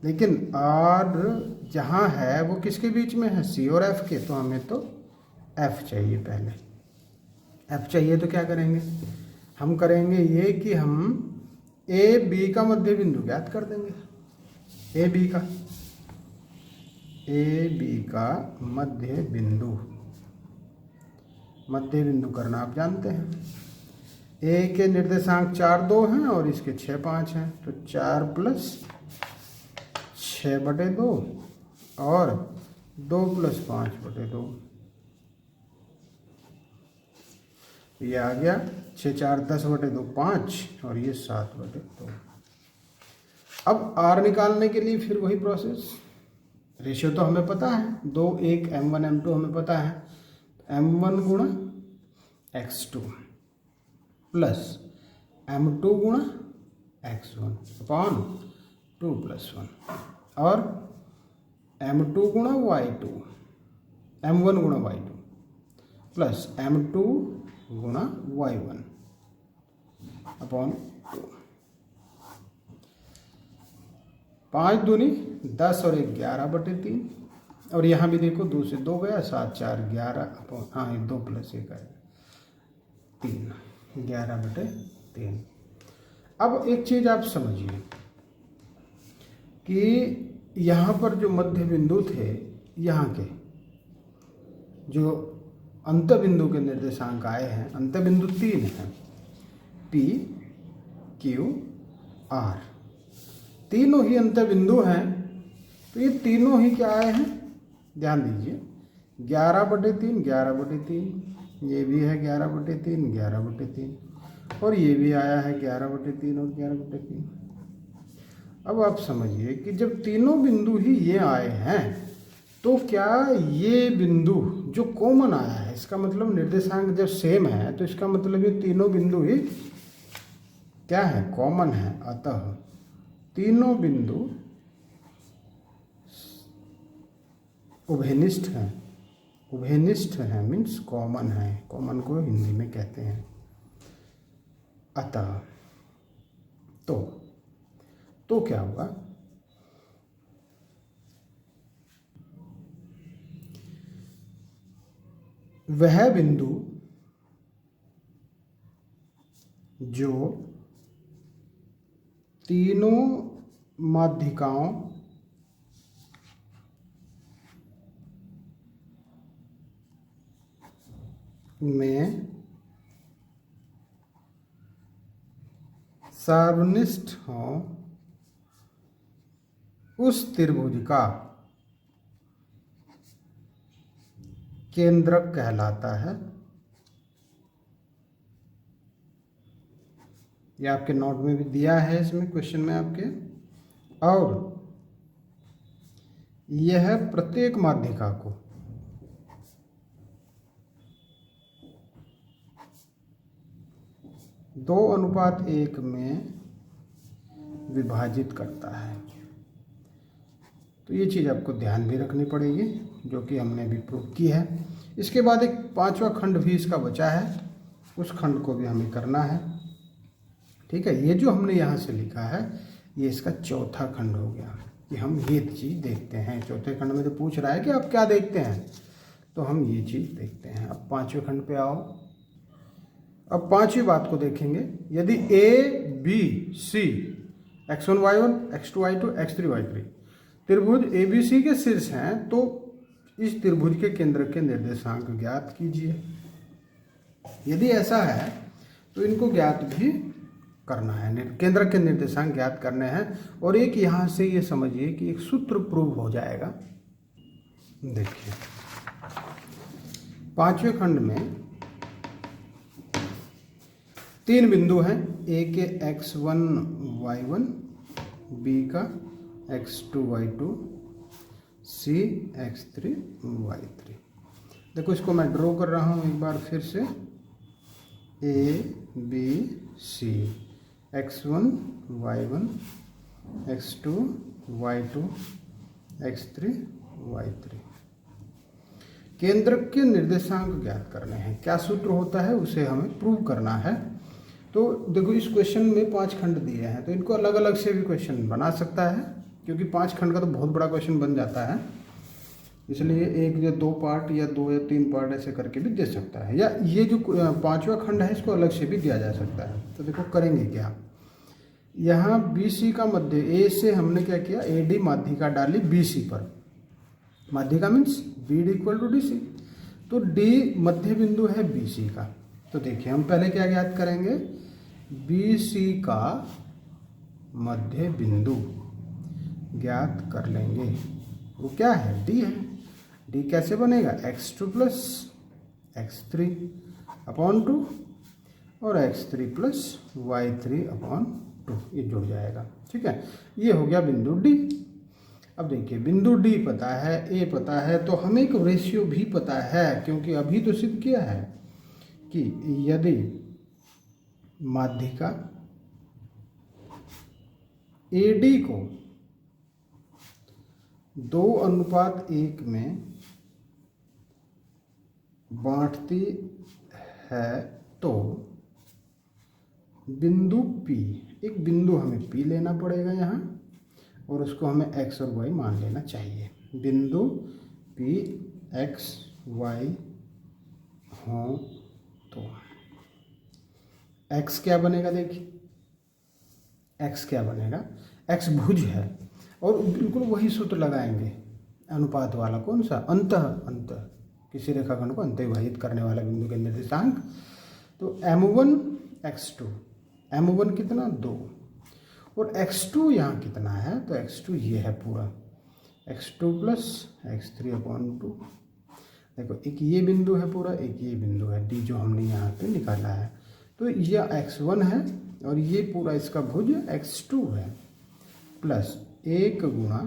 लेकिन आर जहाँ है वो किसके बीच में है, सी और एफ के, तो हमें तो एफ चाहिए। पहले एफ चाहिए तो क्या करेंगे, हम करेंगे ये कि हम ए बी का मध्य बिंदु ज्ञात कर देंगे। ए बी का मध्य बिंदु करना आप जानते हैं। ए के निर्देशांक 4, 2 हैं और इसके 6, 5 हैं, तो 4 + 6/2 और 2 + 5/2, ये आ गया 6, 4 10/2 5, और ये 7/2। अब आर निकालने के लिए फिर वही प्रोसेस। रेशियो तो हमें पता है, 2, 1 M1 M2 हमें पता है। M1 गुणा x2 प्लस M2 गुणा x1 अपॉन 2 + 1, और M2 गुणा y2, M1 गुणा y2 प्लस M2 गुणा y1 अपॉन 2। 5 दूनी 10 और 1 11/3, और यहाँ भी देखो 2 से 2 गया, 7 4 11 अपॉन, हाँ 2 + 1 आएगा 3, 11/3। अब एक चीज आप समझिए कि यहाँ पर जो मध्य बिंदु थे, यहाँ के जो अंत बिंदु के निर्देशांक आए हैं, अंत बिंदु 3 हैं, पी क्यू आर, तीनों ही अंत बिंदु हैं। तो ये तीनों ही क्या आए हैं, ध्यान दीजिए, 11/3 11/3, ये भी है 11/3 11/3, और ये भी आया है 11/3 और 11/3। अब आप समझिए कि जब तीनों बिंदु ही ये आए हैं, तो क्या ये बिंदु जो कॉमन आया है, इसका मतलब निर्देशांक जब सेम है तो इसका मतलब ये तीनों बिंदु ही क्या है, कॉमन है। अतः तीनों बिंदु उभयनिष्ठ हैं। उभयनिष्ठ है मीन्स कॉमन है, कॉमन को हिंदी में कहते हैं। अतः तो क्या होगा, वह बिंदु जो तीनों माध्यिकाओं में सर्वनिष्ठ हो उस त्रिभुज का केंद्रक कहलाता है। ये आपके नोट में भी दिया है, इसमें क्वेश्चन में आपके। और यह प्रत्येक माध्यिका को दो अनुपात एक में विभाजित करता है। तो ये चीज़ आपको ध्यान भी रखनी पड़ेगी, जो कि हमने भी प्रूव की है। इसके बाद एक पांचवा खंड भी इसका बचा है, उस खंड को भी हमें करना है। ठीक है, ये जो हमने यहाँ से लिखा है ये इसका चौथा खंड हो गया कि हम ये चीज़ देखते हैं। चौथे खंड में तो पूछ रहा है कि आप क्या देखते हैं, तो हम ये चीज़ देखते हैं। अब पांचवें खंड पे आओ। अब पांचवी बात को देखेंगे। यदि ए B C x1 y1 x2 y2 x3 y3 त्रिभुज ABC के शीर्ष हैं, तो इस त्रिभुज के केंद्र के निर्देशांक ज्ञात कीजिए। यदि ऐसा है तो इनको ज्ञात भी करना है, केंद्र के निर्देशांक ज्ञात करने हैं। और एक यहाँ से ये समझिए कि एक सूत्र प्रूव हो जाएगा। देखिए पांचवें खंड में तीन बिंदु हैं, ए के x1 y1, बी का x2 y2, सी x3 y3। देखो इसको मैं ड्रॉ कर रहा हूँ एक बार फिर से। A B C x1 y1 x2 y2 x3 y3। केंद्र के निर्देशांक ज्ञात करने हैं। क्या सूत्र होता है उसे हमें प्रूव करना है। तो देखो इस क्वेश्चन में 5 खंड दिए हैं, तो इनको अलग अलग से भी क्वेश्चन बना सकता है, क्योंकि 5 खंड का तो बहुत बड़ा क्वेश्चन बन जाता है। इसलिए एक या 2 पार्ट या 2 या 3 पार्ट ऐसे करके भी दे सकता है, या ये जो 5वां खंड है इसको अलग से भी दिया जा सकता है। तो देखो करेंगे क्या, यहाँ BC का मध्य, ए से हमने क्या किया, AD माध्यिका डाली BC पर। माध्यिका means BD equal to DC। तो D मध्य बिंदु है BC का। तो देखिए हम पहले क्या ज्ञात करेंगे, BC का मध्य बिंदु ज्ञात कर लेंगे। वो क्या है, D है। D कैसे बनेगा, x2 प्लस x3 अपॉन 2 और x3 प्लस y3 अपॉन 2, ये जुड़ जाएगा। ठीक है, ये हो गया बिंदु D। अब देखिए बिंदु D पता है, A पता है, तो हमें एक रेशियो भी पता है, क्योंकि अभी तो सिद्ध किया है कि यदि माध्यिका AD को 2:1 में बांटती है तो बिंदु P, एक बिंदु हमें P लेना पड़ेगा यहाँ, और उसको हमें x और y मान लेना चाहिए। बिंदु P x y हो तो x क्या बनेगा, देखिए x क्या बनेगा, x भुज है, और बिल्कुल वही सूत्र लगाएंगे अनुपात वाला। कौन सा, अंतः किसी रेखाखंड को अंतः विभाजित करने वाला बिंदु के निर्देशांक। तो m1 x2, m1 कितना 2, और x2 यहाँ कितना है, तो x2 ये है पूरा, x2 प्लस x3 अपॉन 2। देखो एक ये बिंदु है पूरा, एक ये बिंदु है D जो हमने यहाँ पे निकाला है। तो ये x1 है और ये पूरा इसका भुज x2 है, प्लस 1 गुणा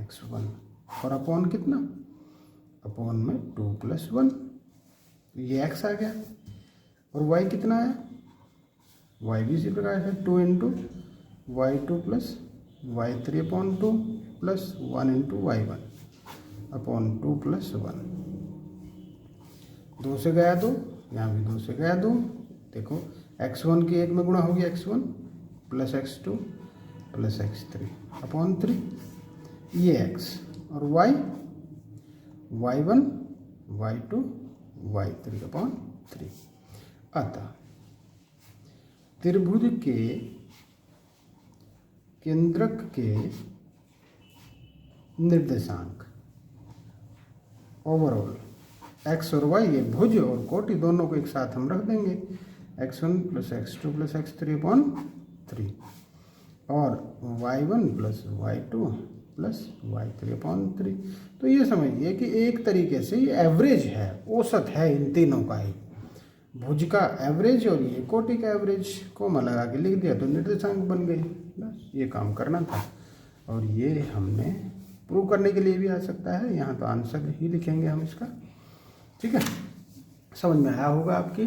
x1। और अपॉन कितना, अपॉन में 2 + 1, ये x आ गया। और y कितना है, y भी इसी प्रकार है 2 × y2 + y3/2 + 1 × y1/2 + 1। 2 से गया 2, यहाँ भी 2 से गया 2। देखो x1 के 1 में गुणा हो गया x1 + x2 + x3/3, ये x। और y, y1 y2 y3/3। अतः त्रिभुज के केंद्रक के निर्देशांक ओवरऑल x और y, ये भुज और कोटि दोनों को एक साथ हम रख देंगे, x1 + x2 + x3/3 और y1 + y2 + y3/3। तो ये समझिए कि एक तरीके से ये एवरेज है, औसत है इन तीनों का ही, भुज का एवरेज और ये कोटि का एवरेज को लगा के लिख दिया तो निर्देशांक बन गई। बस ये काम करना था। और ये हमने प्रूव करने के लिए भी आ सकता है, यहाँ तो आंसर ही लिखेंगे हम इसका। ठीक है, समझ में आया होगा आपकी।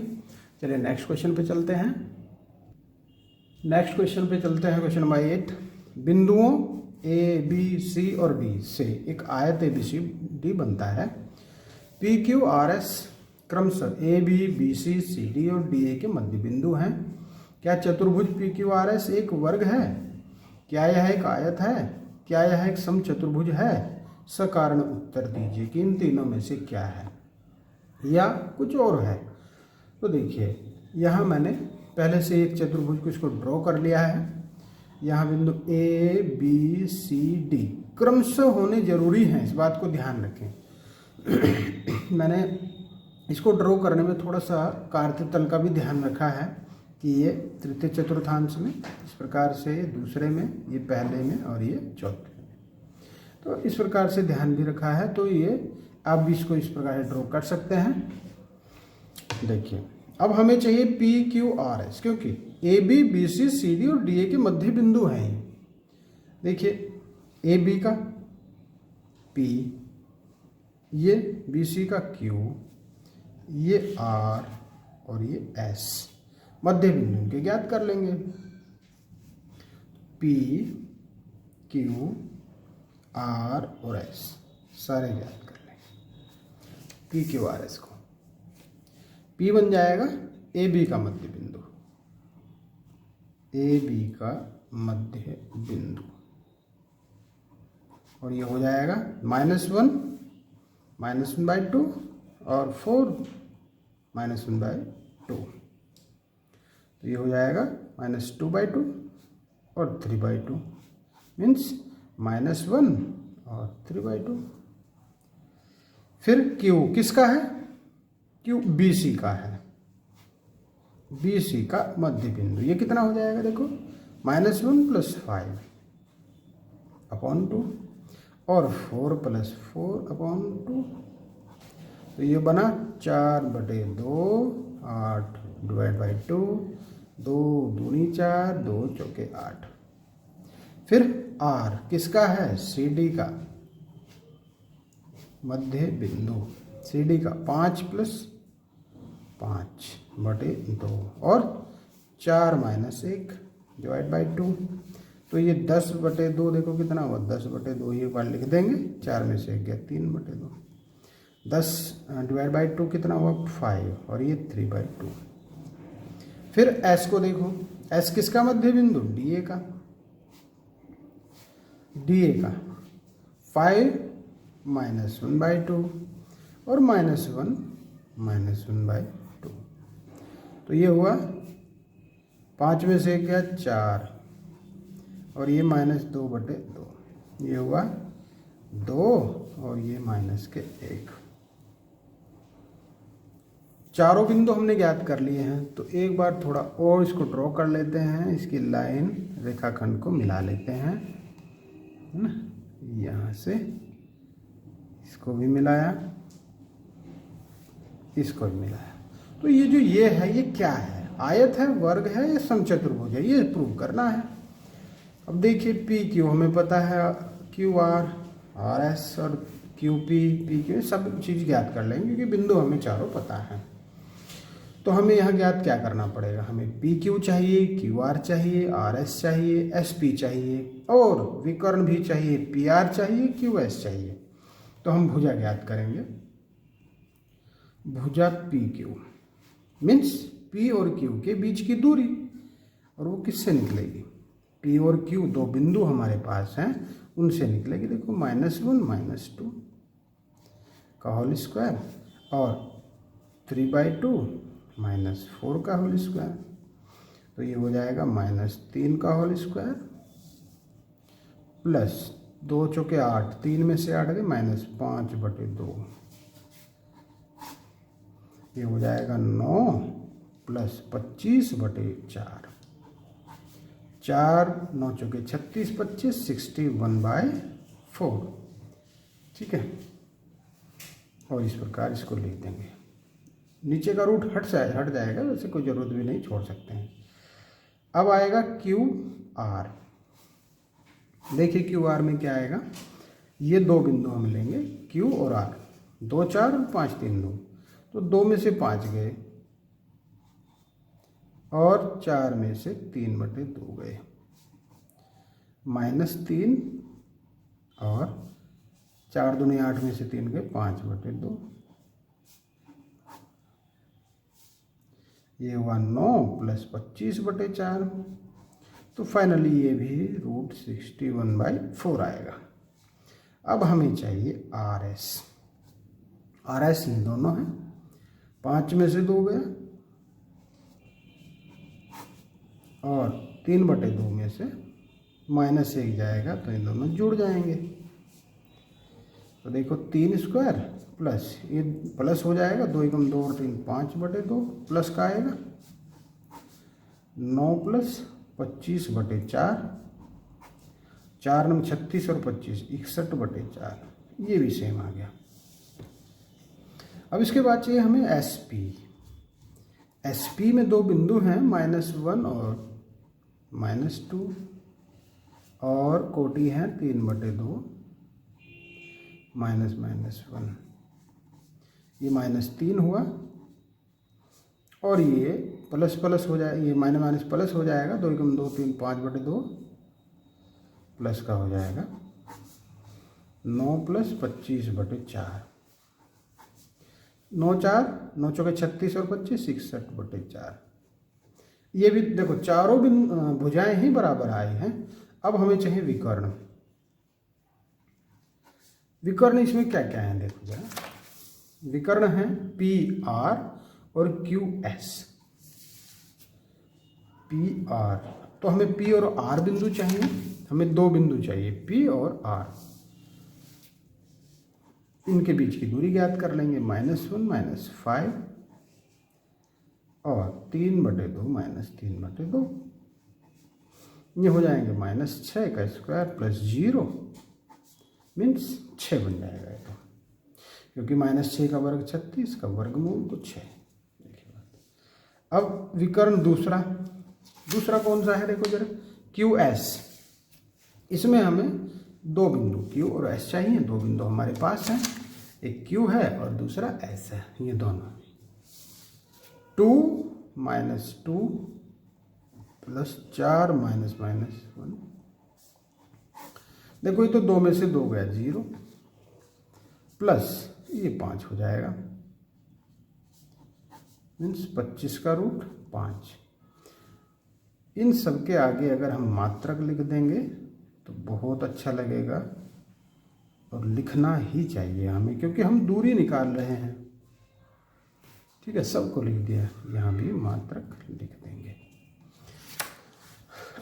चलिए नेक्स्ट क्वेश्चन पे चलते हैं। Question number 8। बिंदुओं ए बी सी और डी से एक आयत ABCD बनता है। PQRS क्रमशः ABBC CD और DA के मध्य बिंदु हैं। क्या चतुर्भुज PQRS एक वर्ग है? क्या यह एक आयत है? क्या यह एक समचतुर्भुज है? सकारण उत्तर दीजिए कि इन तीनों में से क्या है या कुछ और है। तो देखिए, यहाँ मैंने पहले से एक चतुर्भुज को इसको ड्रॉ कर लिया है। यहाँ बिंदु ABCD क्रमशः होने जरूरी हैं, इस बात को ध्यान रखें। मैंने इसको ड्रॉ करने में थोड़ा सा कार्तीय तल का भी ध्यान रखा है कि ये तृतीय चतुर्थांश में इस प्रकार से, दूसरे में, ये पहले में और ये चौथे में, तो इस प्रकार से ध्यान भी रखा है। तो ये आप भी इसको इस प्रकार से ड्रॉ कर सकते हैं। देखिए, अब हमें चाहिए PQRS, क्योंकि AB BC CD और DA के मध्य बिंदु हैं। देखिए, AB का P, ये BC का Q, ये R और ये S, मध्य बिंदु के ज्ञात कर लेंगे। P, Q, R और S सारे ज्ञात कर लेंगे। PQRS को P बन जाएगा AB का मध्य बिंदु, AB का मध्य बिंदु, और ये हो जाएगा -1 -1/2 और 4 -1/2, तो ये हो जाएगा -2/2 और 3/2, मीन्स -1 और 3/2। फिर Q किसका है? Q BC का है, BC का मध्य बिंदु। ये कितना हो जाएगा? देखो, -1 + 5/2 और 4 + 4/2, तो ये बना 4/2, 8/2, 2 दूनी 4, 2 चौके 8। फिर R किसका है? CD का मध्य बिंदु, CD का 5 + 5/2 और 4 - 1/2, तो ये 10/2। देखो कितना हुआ, 10/2 ही बार लिख देंगे, 4 में से 1 गया 3/2। 10/2 कितना हुआ? 5 और ये 3/2। फिर S को देखो, S किसका मध्य बिंदु? DA का, DA का 5 - 1/2 और -1 -1/2, तो ये हुआ 5 में से क्या 4 और ये -2/2, ये हुआ 2 और ये -1। चारों बिंदु हमने ज्ञात कर लिए हैं। तो एक बार थोड़ा और इसको ड्रॉ कर लेते हैं, इसकी लाइन रेखाखंड को मिला लेते हैं, है ना। यहाँ से इसको भी मिलाया, इसको भी मिलाया। तो ये है, ये क्या है? आयत है, वर्ग है या समचतुर्भुज है? ये प्रूव करना है। अब देखिए, PQ हमें पता है, QR आर एस और क्यू पी क्यू सब चीज़ ज्ञात कर लेंगे क्योंकि बिंदु हमें चारों पता है। तो हमें यहाँ ज्ञात क्या करना पड़ेगा, हमें पी क्यू चाहिए, क्यू आर चाहिए, आर एस चाहिए, एस पी चाहिए और विकर्ण भी चाहिए, पी आर चाहिए, क्यू एस चाहिए। तो हम भुजा ज्ञात करेंगे। भुजा पी क्यू मीन्स पी और क्यू के बीच की दूरी, और वो किससे निकलेगी, पी और क्यू दो बिंदु हमारे पास हैं उनसे निकलेगी। देखो -1 -2 का होल स्क्वायर और 3/2 -4 का होल स्क्वायर, तो ये हो जाएगा -3 का होल स्क्वायर प्लस 2 चौके 8, 3 में से 8 गए -5/2, ये हो जाएगा 9 प्लस 25/4, 4 9 चौके 36, 25 61/4। ठीक है, और इस प्रकार इसको लिख देंगे। नीचे का रूट हट जाएगा, वैसे कोई ज़रूरत भी नहीं, छोड़ सकते हैं। अब आएगा क्यू आर। देखिए क्यू आर में क्या आएगा, ये दो बिंदु हम लेंगे क्यू और आर, 2 4 और 5 3 2, तो 2 में से 5 गए और 4 में से 3/2 गए, -3 और 4 दूनी 8 में से 3 गए 5/2, ये हुआ 9 प्लस 25/4, तो फाइनली ये भी रूट 61/4 आएगा। अब हमें चाहिए आर एस। आर एस ये दोनों हैं, 5 में से 2 गया और 3/2 में से -1 जाएगा, तो इन दोनों जुड़ जाएंगे। तो देखो 3 स्क्वायर प्लस ये प्लस हो जाएगा, 2 एकम 2 और 3 5/2 प्लस का आएगा 9 प्लस 25/4, 4 9 36 और 25 61/4, ये भी सेम आ गया। अब इसके बाद चाहिए हमें एस पी। एस पी में दो बिंदु हैं -1 और -2 और कोटि है 3/2 -1, ये -3 हुआ और ये प्लस प्लस हो जाए, ये माइनस प्लस हो जाएगा, 2 एकम 2 3 5/2 प्लस का हो जाएगा 9 प्लस 25/4, 9 4 9 चौके 36 और 25 61/4। ये भी देखो चारों भुजाएं ही बराबर आई हैं। अब हमें चाहिए विकर्ण। विकर्ण इसमें क्या क्या है देखो जरा, विकर्ण है पी आर और क्यू एस। पी आर, तो हमें पी और आर बिंदु चाहिए, हमें दो बिंदु चाहिए पी और आर, इनके बीच की दूरी ज्ञात कर लेंगे, -1 -5 और 3/2 -3/2, ये हो जाएंगे -6 का स्क्वायर प्लस 0 मीन्स 6 बन जाएगा ये तो, क्योंकि -6 का वर्ग 36 का वर्गमूल तो 6। देखिए अब विकर्ण दूसरा कौन सा है देखो जरा, क्यू एस। इसमें हमें दो बिंदु क्यू और एस चाहिए, दो बिंदु हमारे पास हैं, एक क्यू है और दूसरा एस है, ये दोनों 2 -2 प्लस 4 -1। देखो ये तो 2 में से 2 गया 0 प्लस ये 5 हो जाएगा मीन्स 25 का रूट 5। इन सब के आगे अगर हम मात्रक लिख देंगे तो बहुत अच्छा लगेगा, और लिखना ही चाहिए हमें क्योंकि हम दूरी निकाल रहे हैं। ठीक है, सबको लिख दिया, यहाँ भी मात्रक लिख देंगे।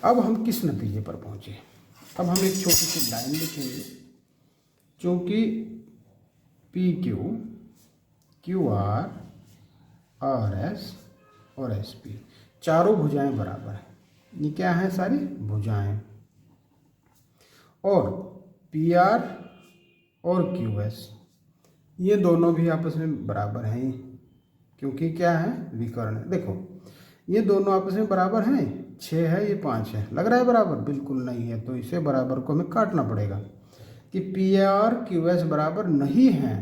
अब हम किस नतीजे पर पहुँचे, अब हम एक छोटी सी लाइन लिखेंगे, चूँकि P Q, Q R, R S और एस पी चारों भुजाएं बराबर हैं। ये क्या है, सारी भुजाएं, और पी आर और क्यू एस ये दोनों भी आपस में बराबर हैं, क्योंकि क्या है, विकर्ण है। देखो ये दोनों आपस में बराबर हैं, 6 है ये 5 है, लग रहा है बराबर, बिल्कुल नहीं है, तो इसे बराबर को हमें काटना पड़ेगा। कि पी आर क्यू एस बराबर नहीं है,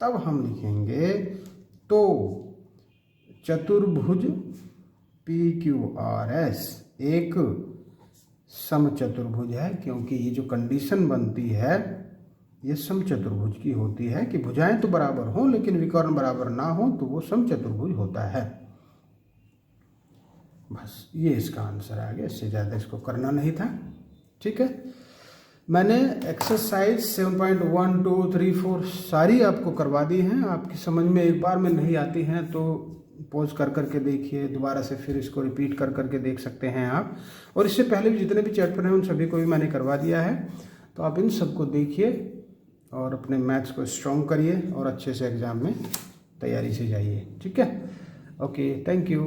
तब हम लिखेंगे तो चतुर्भुज पी क्यू आर एस एक समचतुर्भुज है, क्योंकि ये जो कंडीशन बनती है ये समचतुर्भुज की होती है कि भुजाएं तो बराबर हों लेकिन विकर्ण बराबर ना हो तो वो समचतुर्भुज होता है। बस ये इसका आंसर आ गया, इससे ज़्यादा इसको करना नहीं था। ठीक है, मैंने एक्सरसाइज 7.1 2 3 4 सारी आपको करवा दी हैं। आपकी समझ में एक बार में नहीं आती हैं तो पॉज कर करके देखिए, दोबारा से फिर इसको रिपीट कर करके देख सकते हैं आप। और इससे पहले भी जितने भी चैप्टर हैं उन सभी को भी मैंने करवा दिया है, तो आप इन सबको देखिए और अपने मैथ्स को स्ट्रॉन्ग करिए और अच्छे से एग्ज़ाम में तैयारी से जाइए। ठीक है, ओके, थैंक यू।